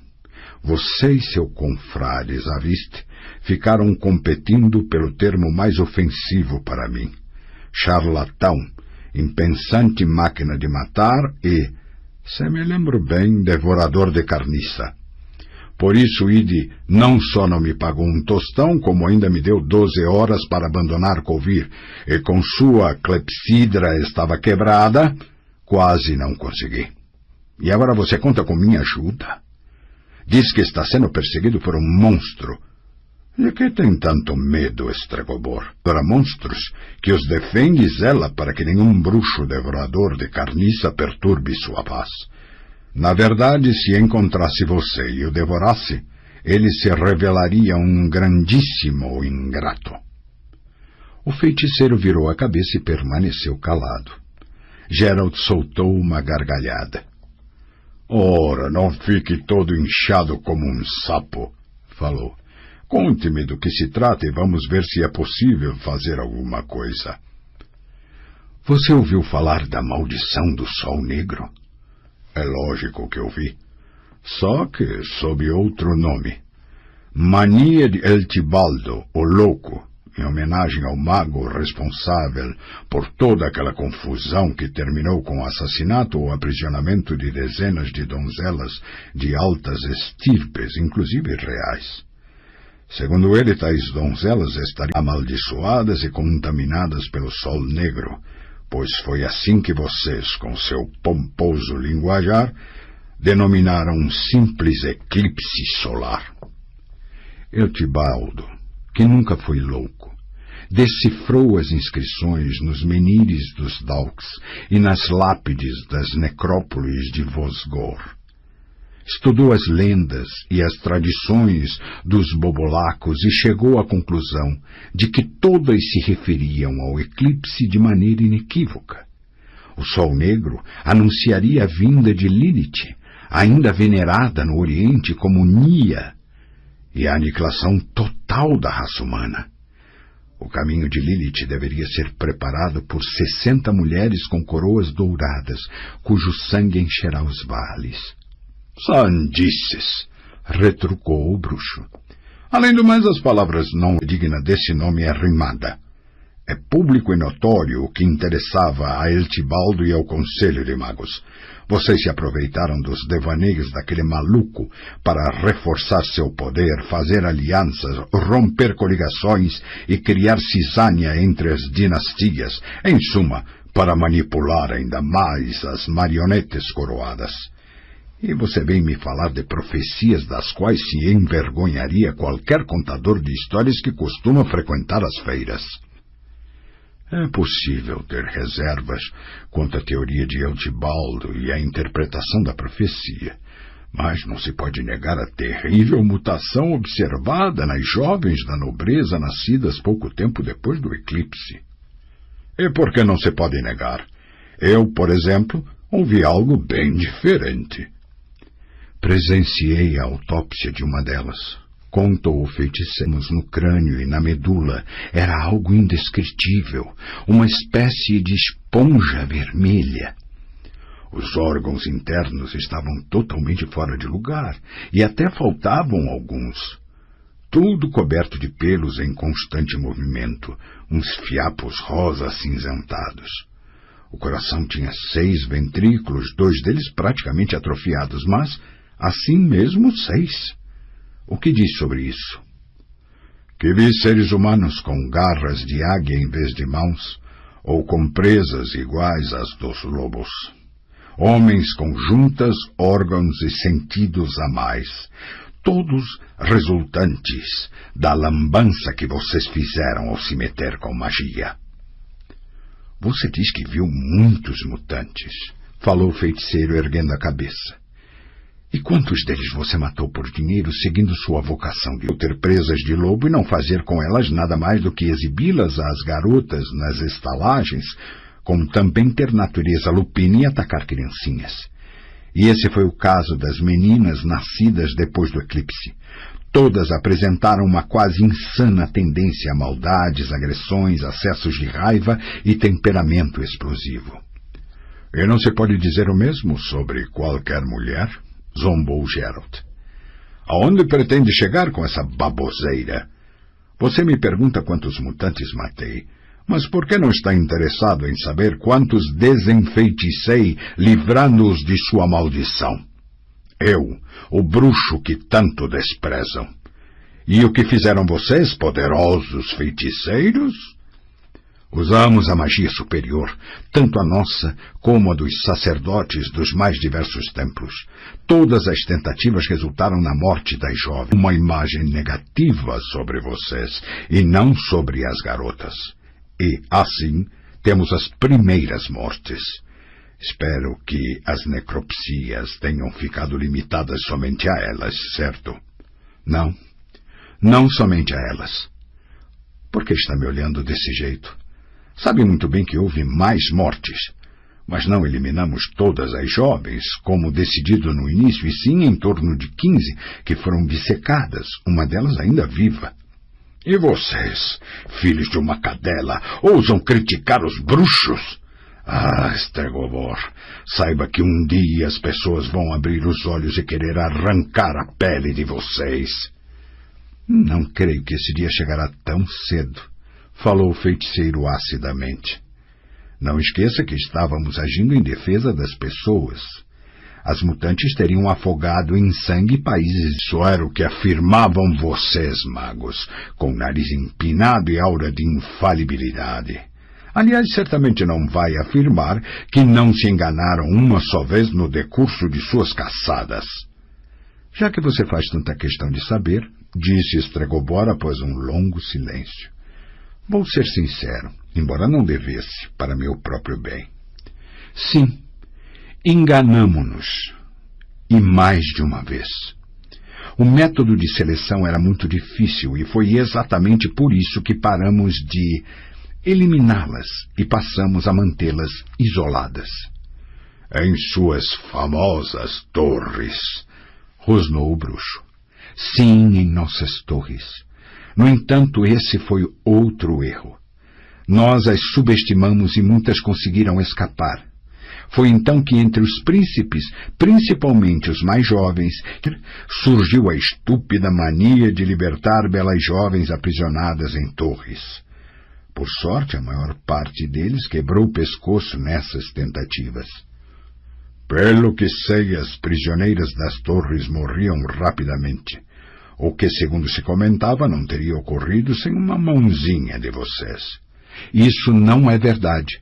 Você e seu confrade, Zavist, ficaram competindo pelo termo mais ofensivo para mim. Charlatão, impensante máquina de matar e, se me lembro bem, devorador de carniça. Por isso, Idi não só não me pagou um tostão, como ainda me deu 12 horas para abandonar Kovir, e com sua clepsidra estava quebrada, quase não consegui. E agora você conta com minha ajuda? Diz que está sendo perseguido por um monstro. De que tem tanto medo, Estregobor? Para monstros que os defende e zela para que nenhum bruxo devorador de carniça perturbe sua paz. Na verdade, se encontrasse você e o devorasse, ele se revelaria um grandíssimo ingrato. O feiticeiro virou a cabeça e permaneceu calado. Geralt soltou uma gargalhada. Ora, não fique todo inchado como um sapo, falou. Conte-me do que se trata e vamos ver se é possível fazer alguma coisa. Você ouviu falar da maldição do Sol Negro? É lógico que ouvi. Só que sob outro nome. Mania de Eltibaldo, o Louco, em homenagem ao mago responsável por toda aquela confusão que terminou com o assassinato ou aprisionamento de dezenas de donzelas de altas estirpes, inclusive reais. Segundo ele, tais donzelas estariam amaldiçoadas e contaminadas pelo Sol Negro, pois foi assim que vocês, com seu pomposo linguajar, denominaram um simples eclipse solar. Eltibaldo, que nunca foi louco, decifrou as inscrições nos menires dos Dalks e nas lápides das necrópolis de Vosgor. Estudou as lendas e as tradições dos bobolacos e chegou à conclusão de que todas se referiam ao eclipse de maneira inequívoca. O Sol Negro anunciaria a vinda de Lilith, ainda venerada no Oriente como Nia, e a aniquilação total da raça humana. O caminho de Lilith deveria ser preparado por 60 mulheres com coroas douradas, cujo sangue encherá os vales. Sandices! Retrucou o bruxo. Além do mais, as palavras não dignas desse nome é rimada. É público e notório o que interessava a Eltibaldo e ao Conselho de Magos. Vocês se aproveitaram dos devaneios daquele maluco para reforçar seu poder, fazer alianças, romper coligações e criar cisânia entre as dinastias, em suma, para manipular ainda mais as marionetes coroadas. E você vem me falar de profecias das quais se envergonharia qualquer contador de histórias que costuma frequentar as feiras. É possível ter reservas quanto à teoria de Eltibaldo e à interpretação da profecia, Mas não se pode negar a terrível mutação observada nas jovens da nobreza nascidas pouco tempo depois do eclipse. E por que não se pode negar? Eu, por exemplo, ouvi algo bem diferente. Presenciei a autópsia de uma delas. Contou o feiticeiro. No crânio e na medula era algo indescritível, uma espécie de esponja vermelha. Os órgãos internos estavam totalmente fora de lugar, e até faltavam alguns. Tudo coberto de pelos em constante movimento, uns fiapos rosa acinzentados. O coração tinha 6 ventrículos, 2 deles praticamente atrofiados, mas, assim mesmo, 6. O que diz sobre isso? Que vi seres humanos com garras de águia em vez de mãos, ou com presas iguais às dos lobos. Homens com juntas, órgãos e sentidos a mais, todos resultantes da lambança que vocês fizeram ao se meter com magia. Você diz que viu muitos mutantes, falou o feiticeiro erguendo a cabeça. E quantos deles você matou por dinheiro, seguindo sua vocação de ter presas de lobo e não fazer com elas nada mais do que exibi-las às garotas nas estalagens, como também ter natureza lupina e atacar criancinhas? E esse foi o caso das meninas nascidas depois do eclipse. Todas apresentaram uma quase insana tendência a maldades, agressões, acessos de raiva e temperamento explosivo. E não se pode dizer o mesmo sobre qualquer mulher? Zombou Geralt. Aonde pretende chegar com essa baboseira? Você me pergunta quantos mutantes matei, mas por que não está interessado em saber quantos desenfeiticei, livrando-os de sua maldição? Eu, o bruxo que tanto desprezam. E o que fizeram vocês, poderosos feiticeiros? Usamos a magia superior, tanto a nossa como a dos sacerdotes dos mais diversos templos. Todas as tentativas resultaram na morte das jovens. Uma imagem negativa sobre vocês, e não sobre as garotas. E, assim, temos as primeiras mortes. Espero que as necropsias tenham ficado limitadas somente a elas, certo? Não, não somente a elas. Por que está me olhando desse jeito? Sabe muito bem que houve mais mortes, mas não eliminamos todas as jovens, como decidido no início, e sim em torno de 15 que foram dissecadas, uma delas ainda viva. E vocês, filhos de uma cadela, ousam criticar os bruxos? Ah, Stregobor, saiba que um dia as pessoas vão abrir os olhos e querer arrancar a pele de vocês. Não creio que esse dia chegará tão cedo, falou o feiticeiro acidamente. Não esqueça que estávamos agindo em defesa das pessoas. As mutantes teriam afogado em sangue países. Isso era o que afirmavam vocês, magos, com nariz empinado e aura de infalibilidade. Aliás, certamente não vai afirmar que não se enganaram uma só vez no decurso de suas caçadas. Já que você faz tanta questão de saber, disse Stregobor após um longo silêncio, vou ser sincero, embora não devesse, para meu próprio bem. Sim, enganamo-nos, e mais de uma vez. O método de seleção era muito difícil e foi exatamente por isso que paramos de eliminá-las e passamos a mantê-las isoladas. Em suas famosas torres, rosnou o bruxo. Sim, em nossas torres. No entanto, esse foi outro erro. Nós as subestimamos e muitas conseguiram escapar. Foi então que entre os príncipes, principalmente os mais jovens, surgiu a estúpida mania de libertar belas jovens aprisionadas em torres. Por sorte, a maior parte deles quebrou o pescoço nessas tentativas. Pelo que sei, as prisioneiras das torres morriam rapidamente, o que, segundo se comentava, não teria ocorrido sem uma mãozinha de vocês. Isso não é verdade.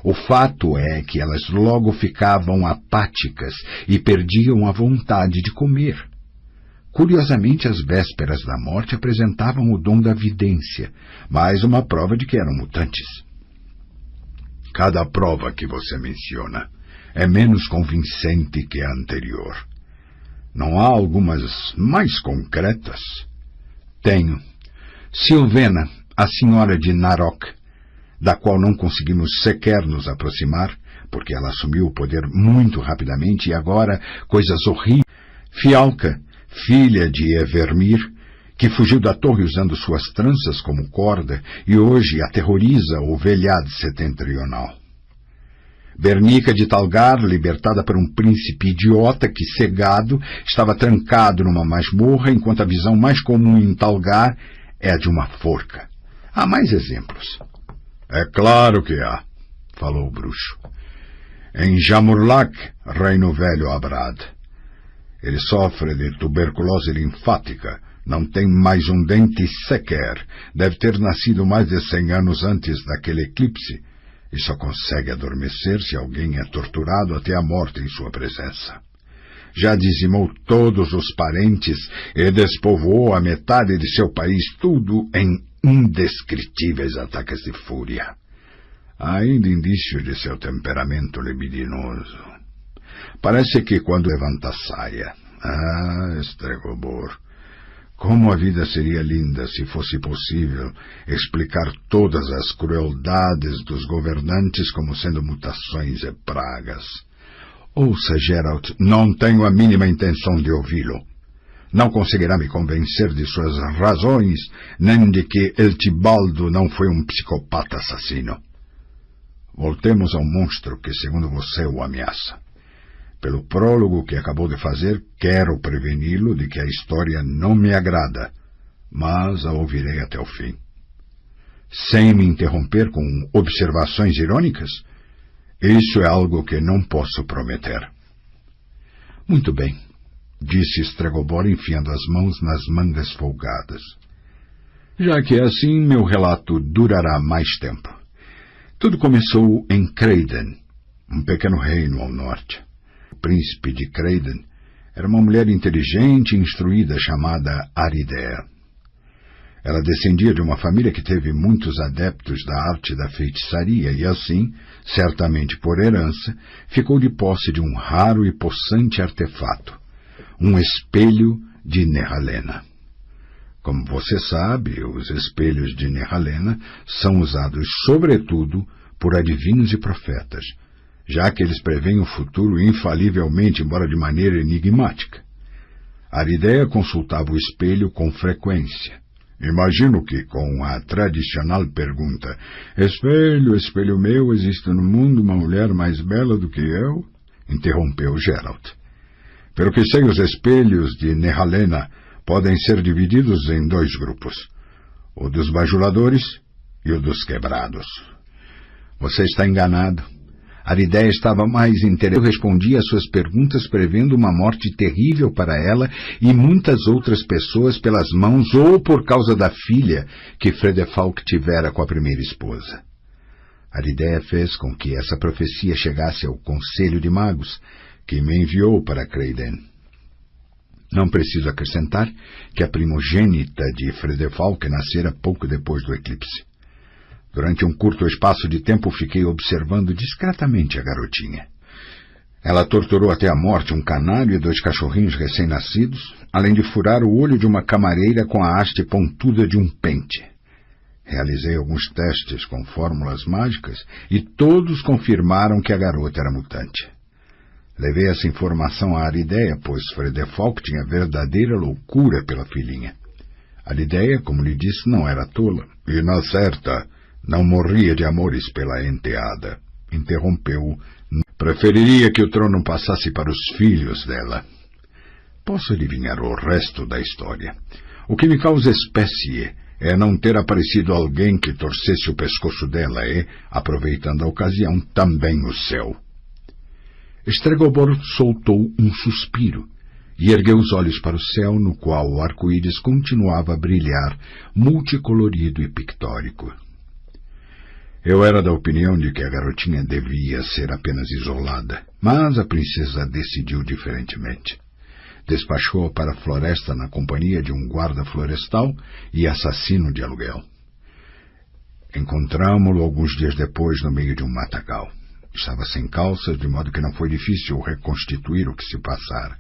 O fato é que elas logo ficavam apáticas e perdiam a vontade de comer. Curiosamente, as vésperas da morte apresentavam o dom da vidência, mais uma prova de que eram mutantes. Cada prova que você menciona é menos convincente que a anterior. Não há algumas mais concretas? Tenho. Silvena, a senhora de Narok, da qual não conseguimos sequer nos aproximar, porque ela assumiu o poder muito rapidamente e agora coisas horríveis. Fialca, filha de Evermir, que fugiu da torre usando suas tranças como corda e hoje aterroriza o velhado setentrional. Bernica de Talgar, libertada por um príncipe idiota que, cegado, estava trancado numa masmorra, enquanto a visão mais comum em Talgar é a de uma forca. Há mais exemplos. É claro que há, falou o bruxo. Em Jamurlak, reina o velho Abrad. Ele sofre de tuberculose linfática, não tem mais um dente sequer, deve ter nascido mais de 100 anos antes daquele eclipse, e só consegue adormecer se alguém é torturado até a morte em sua presença. Já dizimou todos os parentes e despovoou a metade de seu país, tudo em indescritíveis ataques de fúria. Há ainda indícios de seu temperamento libidinoso. Parece que quando levanta a saia... Ah, Stregobor, como a vida seria linda se fosse possível explicar todas as crueldades dos governantes como sendo mutações e pragas. Ouça, Geralt, não tenho a mínima intenção de ouvi-lo. Não conseguirá me convencer de suas razões, nem de que Eltibaldo não foi um psicopata assassino. Voltemos ao monstro que, segundo você, o ameaça. Pelo prólogo que acabou de fazer, quero preveni-lo de que a história não me agrada, mas a ouvirei até o fim. Sem me interromper com observações irônicas? Isso é algo que não posso prometer. Muito bem, disse Stregobor, enfiando as mãos nas mangas folgadas. Já que é assim, meu relato durará mais tempo. Tudo começou em Creiden, um pequeno reino ao norte. O príncipe de Creiden era uma mulher inteligente e instruída chamada Aridea. Ela descendia de uma família que teve muitos adeptos da arte da feitiçaria e, assim, certamente por herança, ficou de posse de um raro e possante artefato, um espelho de Nehalena. Como você sabe, os espelhos de Nehalena são usados sobretudo por adivinhos e profetas, já que eles preveem o futuro infalivelmente, embora de maneira enigmática. Aridea consultava o espelho com frequência. Imagino que, com a tradicional pergunta, espelho, espelho meu, existe no mundo uma mulher mais bela do que eu? Interrompeu Geralt. Pelo que sei, os espelhos de Nehalena podem ser divididos em 2 grupos, o dos bajuladores e o dos quebrados. Você está enganado. Aridea estava mais interessada. Eu respondia às suas perguntas prevendo uma morte terrível para ela e muitas outras pessoas pelas mãos ou por causa da filha que Fredefalk tivera com a primeira esposa. Aridea fez com que essa profecia chegasse ao Conselho de Magos, que me enviou para Creiden. Não preciso acrescentar que a primogênita de Fredefalk nascera pouco depois do eclipse. Durante um curto espaço de tempo fiquei observando discretamente a garotinha. Ela torturou até a morte um canário e 2 cachorrinhos recém-nascidos, além de furar o olho de uma camareira com a haste pontuda de um pente. Realizei alguns testes com fórmulas mágicas e todos confirmaram que a garota era mutante. Levei essa informação a Aridea, pois Fredefalk tinha verdadeira loucura pela filhinha. Aridea, como lhe disse, não era tola. E, na certa, não morria de amores pela enteada. Interrompeu. Preferiria que o trono passasse para os filhos dela. Posso adivinhar o resto da história. O que me causa espécie é não ter aparecido alguém que torcesse o pescoço dela e, aproveitando a ocasião, também o seu. Stregobor soltou um suspiro e ergueu os olhos para o céu, no qual o arco-íris continuava a brilhar, multicolorido e pictórico. Eu era da opinião de que a garotinha devia ser apenas isolada, mas a princesa decidiu diferentemente. Despachou-a para a floresta na companhia de um guarda florestal e assassino de aluguel. Encontramo-lo alguns dias depois no meio de um matagal. Estava sem calças, de modo que não foi difícil reconstituir o que se passara.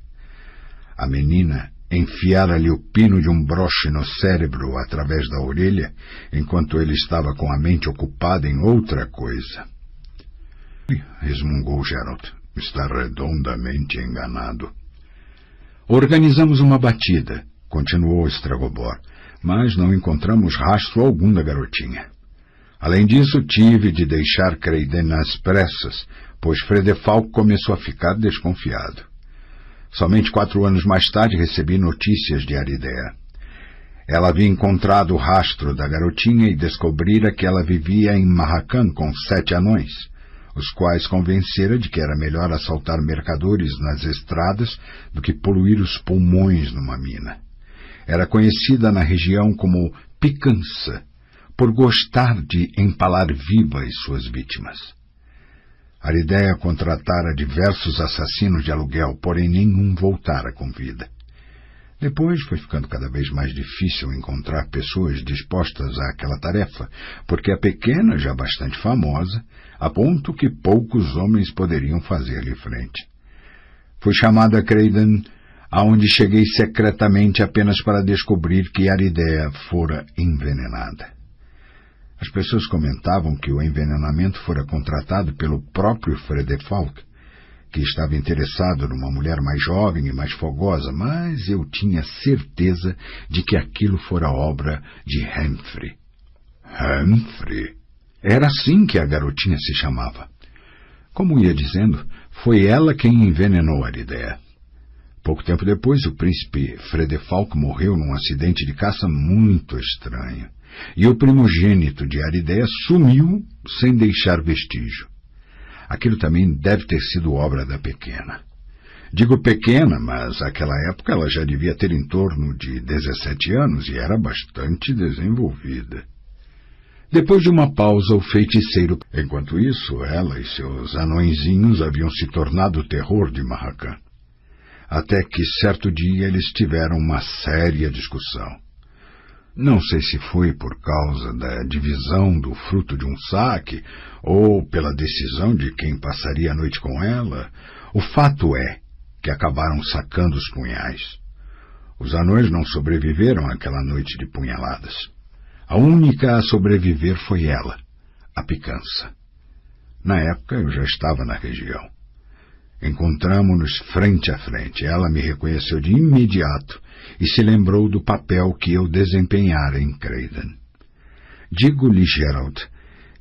A menina enfiara-lhe o pino de um broche no cérebro através da orelha, enquanto ele estava com a mente ocupada em outra coisa. Resmungou Gerald. Está redondamente enganado. Organizamos uma batida, continuou Estragobor, mas não encontramos rastro algum da garotinha. Além disso, tive de deixar Creiden nas pressas, pois Fredefalco começou a ficar desconfiado. Somente 4 anos mais tarde recebi notícias de Aridea. Ela havia encontrado o rastro da garotinha e descobrira que ela vivia em Marracan com 7 anões, os quais convencera de que era melhor assaltar mercadores nas estradas do que poluir os pulmões numa mina. Era conhecida na região como picança, por gostar de empalar vivas suas vítimas. Aridea contratara diversos assassinos de aluguel, porém nenhum voltara com vida. Depois foi ficando cada vez mais difícil encontrar pessoas dispostas àquela tarefa, porque a pequena, já bastante famosa, a ponto que poucos homens poderiam fazer-lhe frente. Fui chamada a Creiden, aonde cheguei secretamente apenas para descobrir que Aridea fora envenenada. As pessoas comentavam que o envenenamento fora contratado pelo próprio Fredefalco, que estava interessado numa mulher mais jovem e mais fogosa, mas eu tinha certeza de que aquilo fora obra de Humphrey. Humphrey? Era assim que a garotinha se chamava. Como ia dizendo, foi ela quem envenenou Aridea. Pouco tempo depois, o príncipe Fredefalco morreu num acidente de caça muito estranho, e o primogênito de Aridea sumiu sem deixar vestígio. Aquilo também deve ter sido obra da pequena. Digo pequena, mas naquela época ela já devia ter em torno de 17 anos e era bastante desenvolvida. Depois de uma pausa, o feiticeiro... Enquanto isso, ela e seus anõezinhos haviam se tornado o terror de Marracan. Até que, certo dia, eles tiveram uma séria discussão. Não sei se foi por causa da divisão do fruto de um saque ou pela decisão de quem passaria a noite com ela. O fato é que acabaram sacando os punhais. Os anões não sobreviveram àquela noite de punhaladas. A única a sobreviver foi ela, a Picança. Na época eu já estava na região. Encontramo-nos frente a frente. Ela me reconheceu de imediato e se lembrou do papel que eu desempenhara em Creiden. Digo-lhe, Gerald,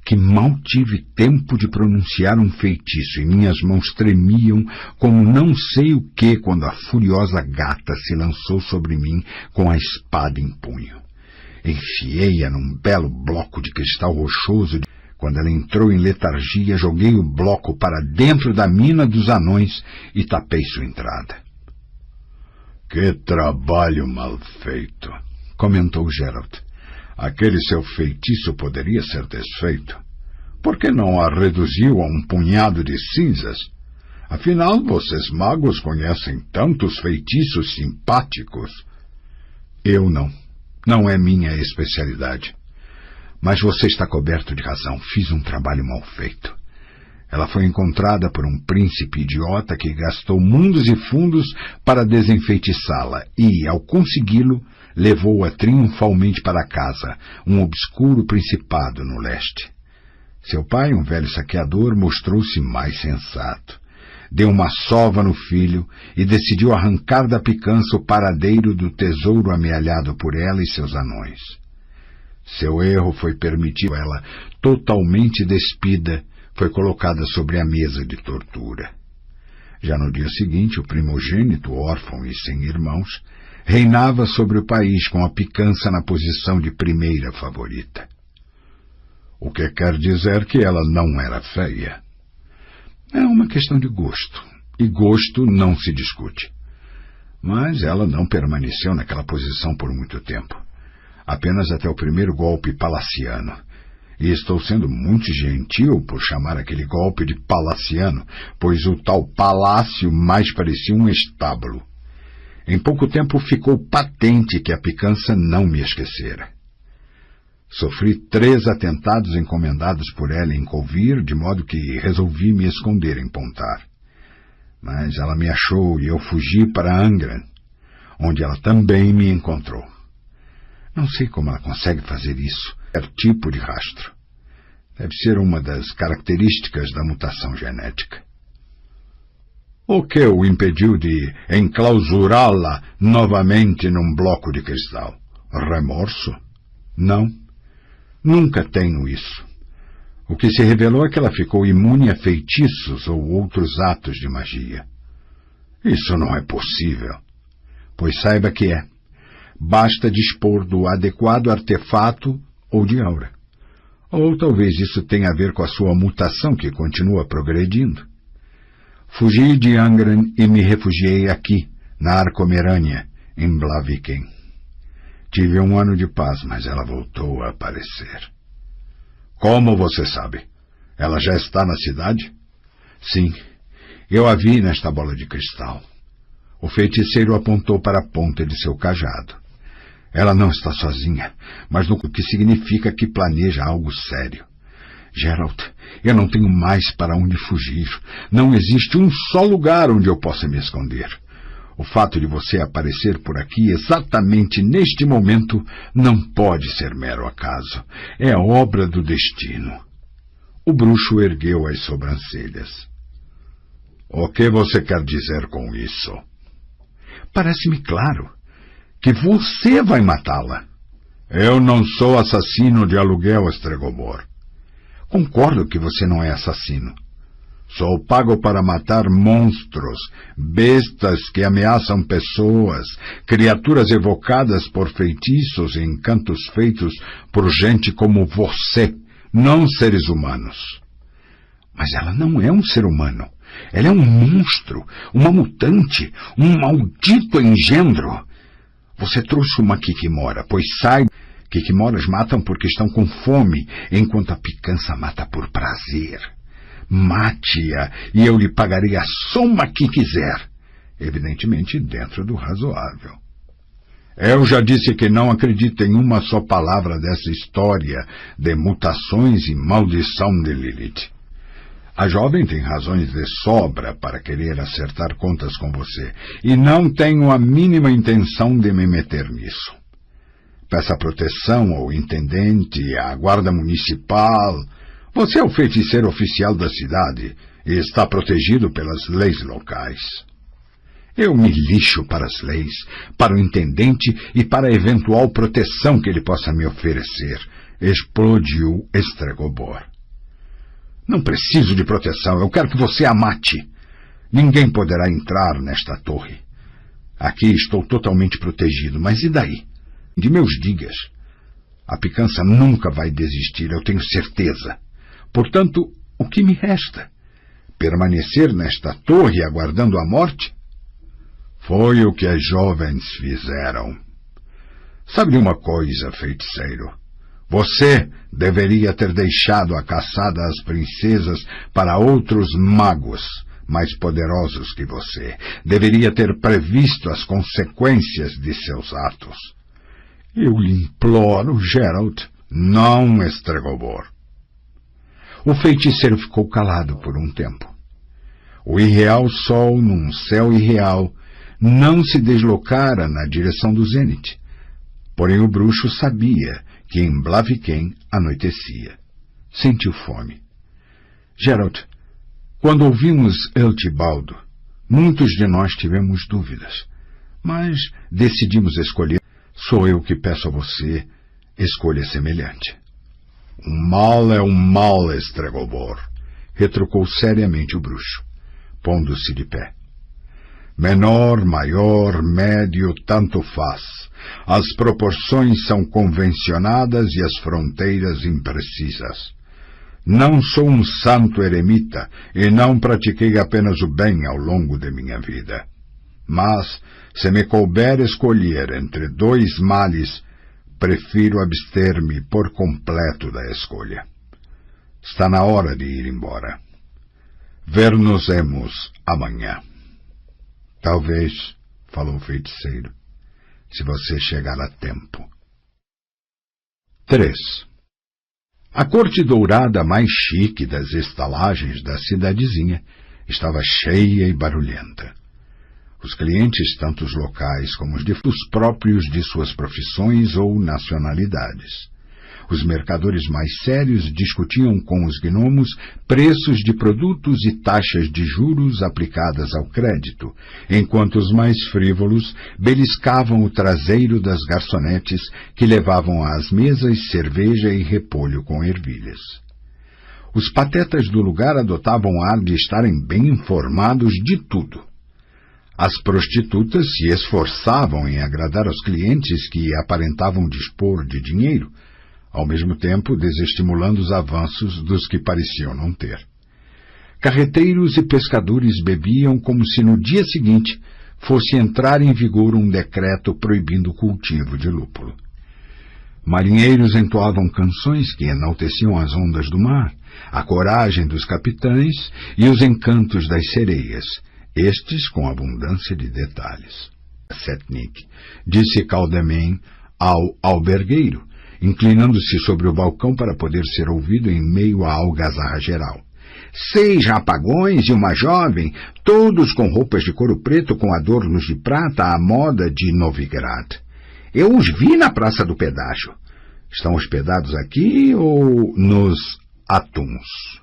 que mal tive tempo de pronunciar um feitiço e minhas mãos tremiam como não sei o que quando a furiosa gata se lançou sobre mim com a espada em punho. Enfiei-a num belo bloco de cristal rochoso. Quando ela entrou em letargia, joguei o bloco para dentro da mina dos anões e tapei sua entrada. Que trabalho mal feito, comentou Gerald. Aquele seu feitiço poderia ser desfeito. Por que não a reduziu a um punhado de cinzas? Afinal, vocês magos conhecem tantos feitiços simpáticos. Eu não. Não é minha especialidade. Mas você está coberto de razão. Fiz um trabalho mal feito. Ela foi encontrada por um príncipe idiota que gastou mundos e fundos para desenfeitiçá-la e, ao consegui-lo, levou-a triunfalmente para casa, um obscuro principado no leste. Seu pai, um velho saqueador, mostrou-se mais sensato. Deu uma sova no filho e decidiu arrancar da Picança o paradeiro do tesouro amealhado por ela e seus anões. Seu erro foi permitir ela, totalmente despida, foi colocada sobre a mesa de tortura. Já no dia seguinte, o primogênito, órfão e sem irmãos, reinava sobre o país com a Picança na posição de primeira favorita. O que quer dizer que ela não era feia. É uma questão de gosto, e gosto não se discute. Mas ela não permaneceu naquela posição por muito tempo. Apenas até o primeiro golpe palaciano. E estou sendo muito gentil por chamar aquele golpe de palaciano, pois o tal palácio mais parecia um estábulo. Em pouco tempo ficou patente que a Picança não me esquecera. Sofri 3 atentados encomendados por ela em Colvir, de modo que resolvi me esconder em Pontar. Mas ela me achou e eu fugi para Angren. onde ela também me encontrou. Não sei como ela consegue fazer isso. É tipo de rastro. Deve ser uma das características da mutação genética. O que o impediu de enclausurá-la novamente num bloco de cristal? Remorso? Não. Nunca tenho isso. O que se revelou é que ela ficou imune a feitiços ou outros atos de magia. Isso não é possível. Pois saiba que é. Basta dispor do adequado artefato ou de aura. Ou talvez isso tenha a ver com a sua mutação que continua progredindo. Fugi de Angren e me refugiei aqui, na Arcomerânia, em Blaviken. Tive um ano de paz, mas ela voltou a aparecer. Como você sabe? Ela já está na cidade? Sim, eu a vi nesta bola de cristal. O feiticeiro apontou para a ponta de seu cajado. Ela não está sozinha, mas no que significa que planeja algo sério. Geralt, eu não tenho mais para onde fugir. Não existe um só lugar onde eu possa me esconder. O fato de você aparecer por aqui exatamente neste momento não pode ser mero acaso. É obra do destino. O bruxo ergueu as sobrancelhas. O que você quer dizer com isso? Parece-me claro que você vai matá-la. Eu não sou assassino de aluguel, Estregobor. Concordo que você não é assassino. Sou pago para matar monstros, bestas que ameaçam pessoas, criaturas evocadas por feitiços e encantos feitos por gente como você, não seres humanos. Mas ela não é um ser humano. Ela é um monstro, uma mutante, um maldito engendro. Você trouxe uma Kikimora, pois saiba, Kikimoras matam porque estão com fome, enquanto a picança mata por prazer. Mate-a e eu lhe pagarei a soma que quiser, evidentemente dentro do razoável. Eu já disse que não acredito em uma só palavra dessa história de mutações e maldição de Lilith. A jovem tem razões de sobra para querer acertar contas com você, e não tenho a mínima intenção de me meter nisso. Peça proteção ao intendente, à guarda municipal. Você é o feiticeiro oficial da cidade e está protegido pelas leis locais. Eu me lixo para as leis, para o intendente e para a eventual proteção que ele possa me oferecer, explodiu Estregobor. Não preciso de proteção, eu quero que você a mate. Ninguém poderá entrar nesta torre. Aqui estou totalmente protegido, mas e daí? De meus digas. A picança nunca vai desistir, eu tenho certeza. Portanto, o que me resta? Permanecer nesta torre aguardando a morte? Foi o que as jovens fizeram. Sabe de uma coisa, feiticeiro? Você deveria ter deixado a caçada às princesas para outros magos mais poderosos que você. Deveria ter previsto as consequências de seus atos. Eu lhe imploro, Geralt, não, Estregobor. O feiticeiro ficou calado por um tempo. O irreal sol, num céu irreal, não se deslocara na direção do zênite. Porém o bruxo sabia que em Blaviken anoitecia. Sentiu fome. Geralt, quando ouvimos Eltibaldo, muitos de nós tivemos dúvidas, mas decidimos escolher. Sou eu que peço a você escolha semelhante. Um mal é um mal, Estregobor, retrucou seriamente o bruxo, pondo-se de pé. Menor, maior, médio, tanto faz. As proporções são convencionadas e as fronteiras imprecisas. Não sou um santo eremita e não pratiquei apenas o bem ao longo de minha vida. Mas, se me couber escolher entre dois males, prefiro abster-me por completo da escolha. Está na hora de ir embora. Ver-nos-emos amanhã. Talvez, falou o feiticeiro, se você chegar a tempo. 3. A corte dourada mais chique das estalagens da cidadezinha estava cheia e barulhenta. Os clientes, tanto os locais como os próprios de suas profissões ou nacionalidades. Os mercadores mais sérios discutiam com os gnomos preços de produtos e taxas de juros aplicadas ao crédito, enquanto os mais frívolos beliscavam o traseiro das garçonetes que levavam às mesas cerveja e repolho com ervilhas. Os patetas do lugar adotavam o ar de estarem bem informados de tudo. As prostitutas se esforçavam em agradar aos clientes que aparentavam dispor de dinheiro, ao mesmo tempo desestimulando os avanços dos que pareciam não ter. Carreteiros e pescadores bebiam como se no dia seguinte fosse entrar em vigor um decreto proibindo o cultivo de lúpulo. Marinheiros entoavam canções que enalteciam as ondas do mar, a coragem dos capitães e os encantos das sereias, estes com abundância de detalhes. Setnik, disse Caldemin ao albergueiro, inclinando-se sobre o balcão para poder ser ouvido em meio à algazarra geral. 6 rapagões e uma jovem, todos com roupas de couro preto com adornos de prata à moda de Novigrad. Eu os vi na Praça do Pedágio. Estão hospedados aqui ou nos atuns?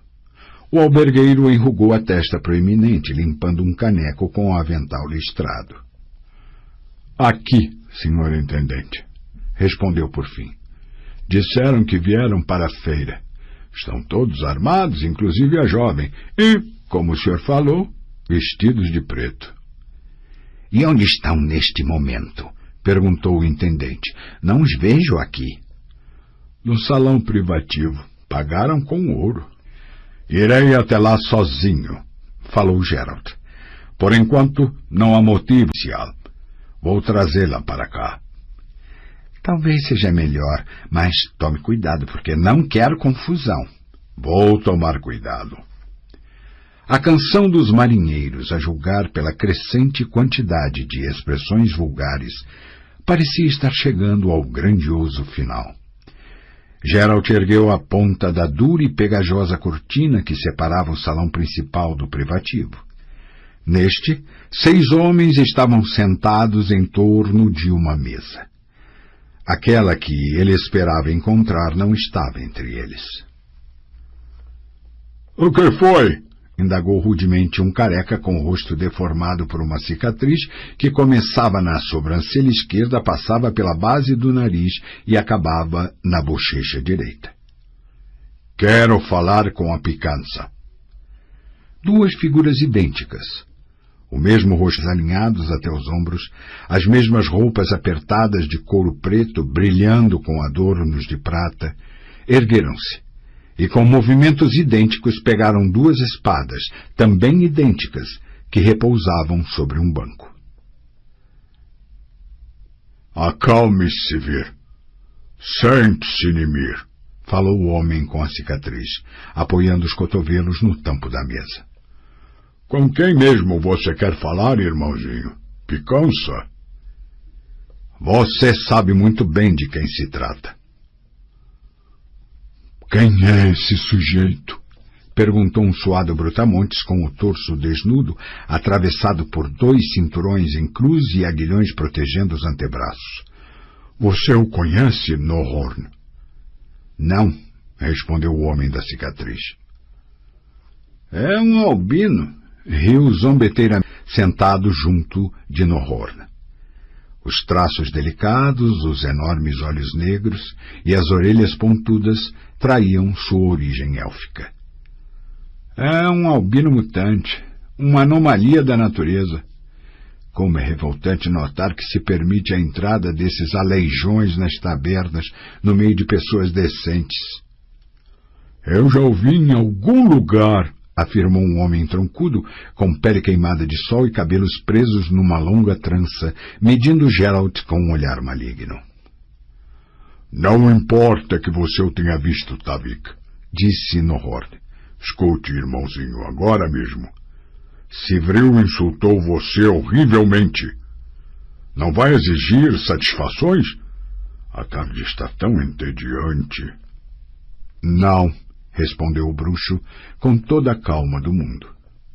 O albergueiro enrugou a testa proeminente, limpando um caneco com o avental listrado. Aqui, senhor intendente, respondeu por fim. Disseram que vieram para a feira. Estão todos armados, inclusive a jovem, e, como o senhor falou, vestidos de preto. E onde estão neste momento? Perguntou o intendente. Não os vejo aqui. No salão privativo. Pagaram com ouro. Irei até lá sozinho, falou Geralt. Por enquanto, não há motivo inicial. Vou trazê-la para cá. Talvez seja melhor, mas tome cuidado, porque não quero confusão. Vou tomar cuidado. A canção dos marinheiros, a julgar pela crescente quantidade de expressões vulgares, parecia estar chegando ao grandioso final. Geralt ergueu a ponta da dura e pegajosa cortina que separava o salão principal do privativo. Neste, 6 homens estavam sentados em torno de uma mesa. Aquela que ele esperava encontrar não estava entre eles. — O que foi? — indagou rudemente um careca com o rosto deformado por uma cicatriz que começava na sobrancelha esquerda, passava pela base do nariz e acabava na bochecha direita. — Quero falar com a Picança. 2 figuras idênticas. O mesmo rosto alinhados até os ombros, as mesmas roupas apertadas de couro preto brilhando com adornos de prata, ergueram-se e com movimentos idênticos pegaram 2 espadas, também idênticas, que repousavam sobre um banco. Acalme-se, Vir. Sente-se, Nimir, falou o homem com a cicatriz, apoiando os cotovelos no tampo da mesa. Com quem mesmo você quer falar, irmãozinho? Picança? Você sabe muito bem de quem se trata. Quem é esse sujeito? Perguntou um suado brutamontes com o torso desnudo, atravessado por 2 cinturões em cruz e aguilhões protegendo os antebraços. Você o conhece, Nohorn? Não, respondeu o homem da cicatriz. É um albino, riu zombeteiramente, sentado junto de Nohorn. Os traços delicados, os enormes olhos negros e as orelhas pontudas traíam sua origem élfica. É um albino mutante, uma anomalia da natureza. Como é revoltante notar que se permite a entrada desses aleijões nas tabernas no meio de pessoas decentes. Eu já o vi em algum lugar, afirmou um homem troncudo, com pele queimada de sol e cabelos presos numa longa trança, medindo Geralt com um olhar maligno. Não importa que você o tenha visto, Tavik, disse Nohorn. Escute, irmãozinho, agora mesmo. Sivril insultou você horrivelmente. Não vai exigir satisfações? A tarde está tão entediante. Não, respondeu o bruxo com toda a calma do mundo.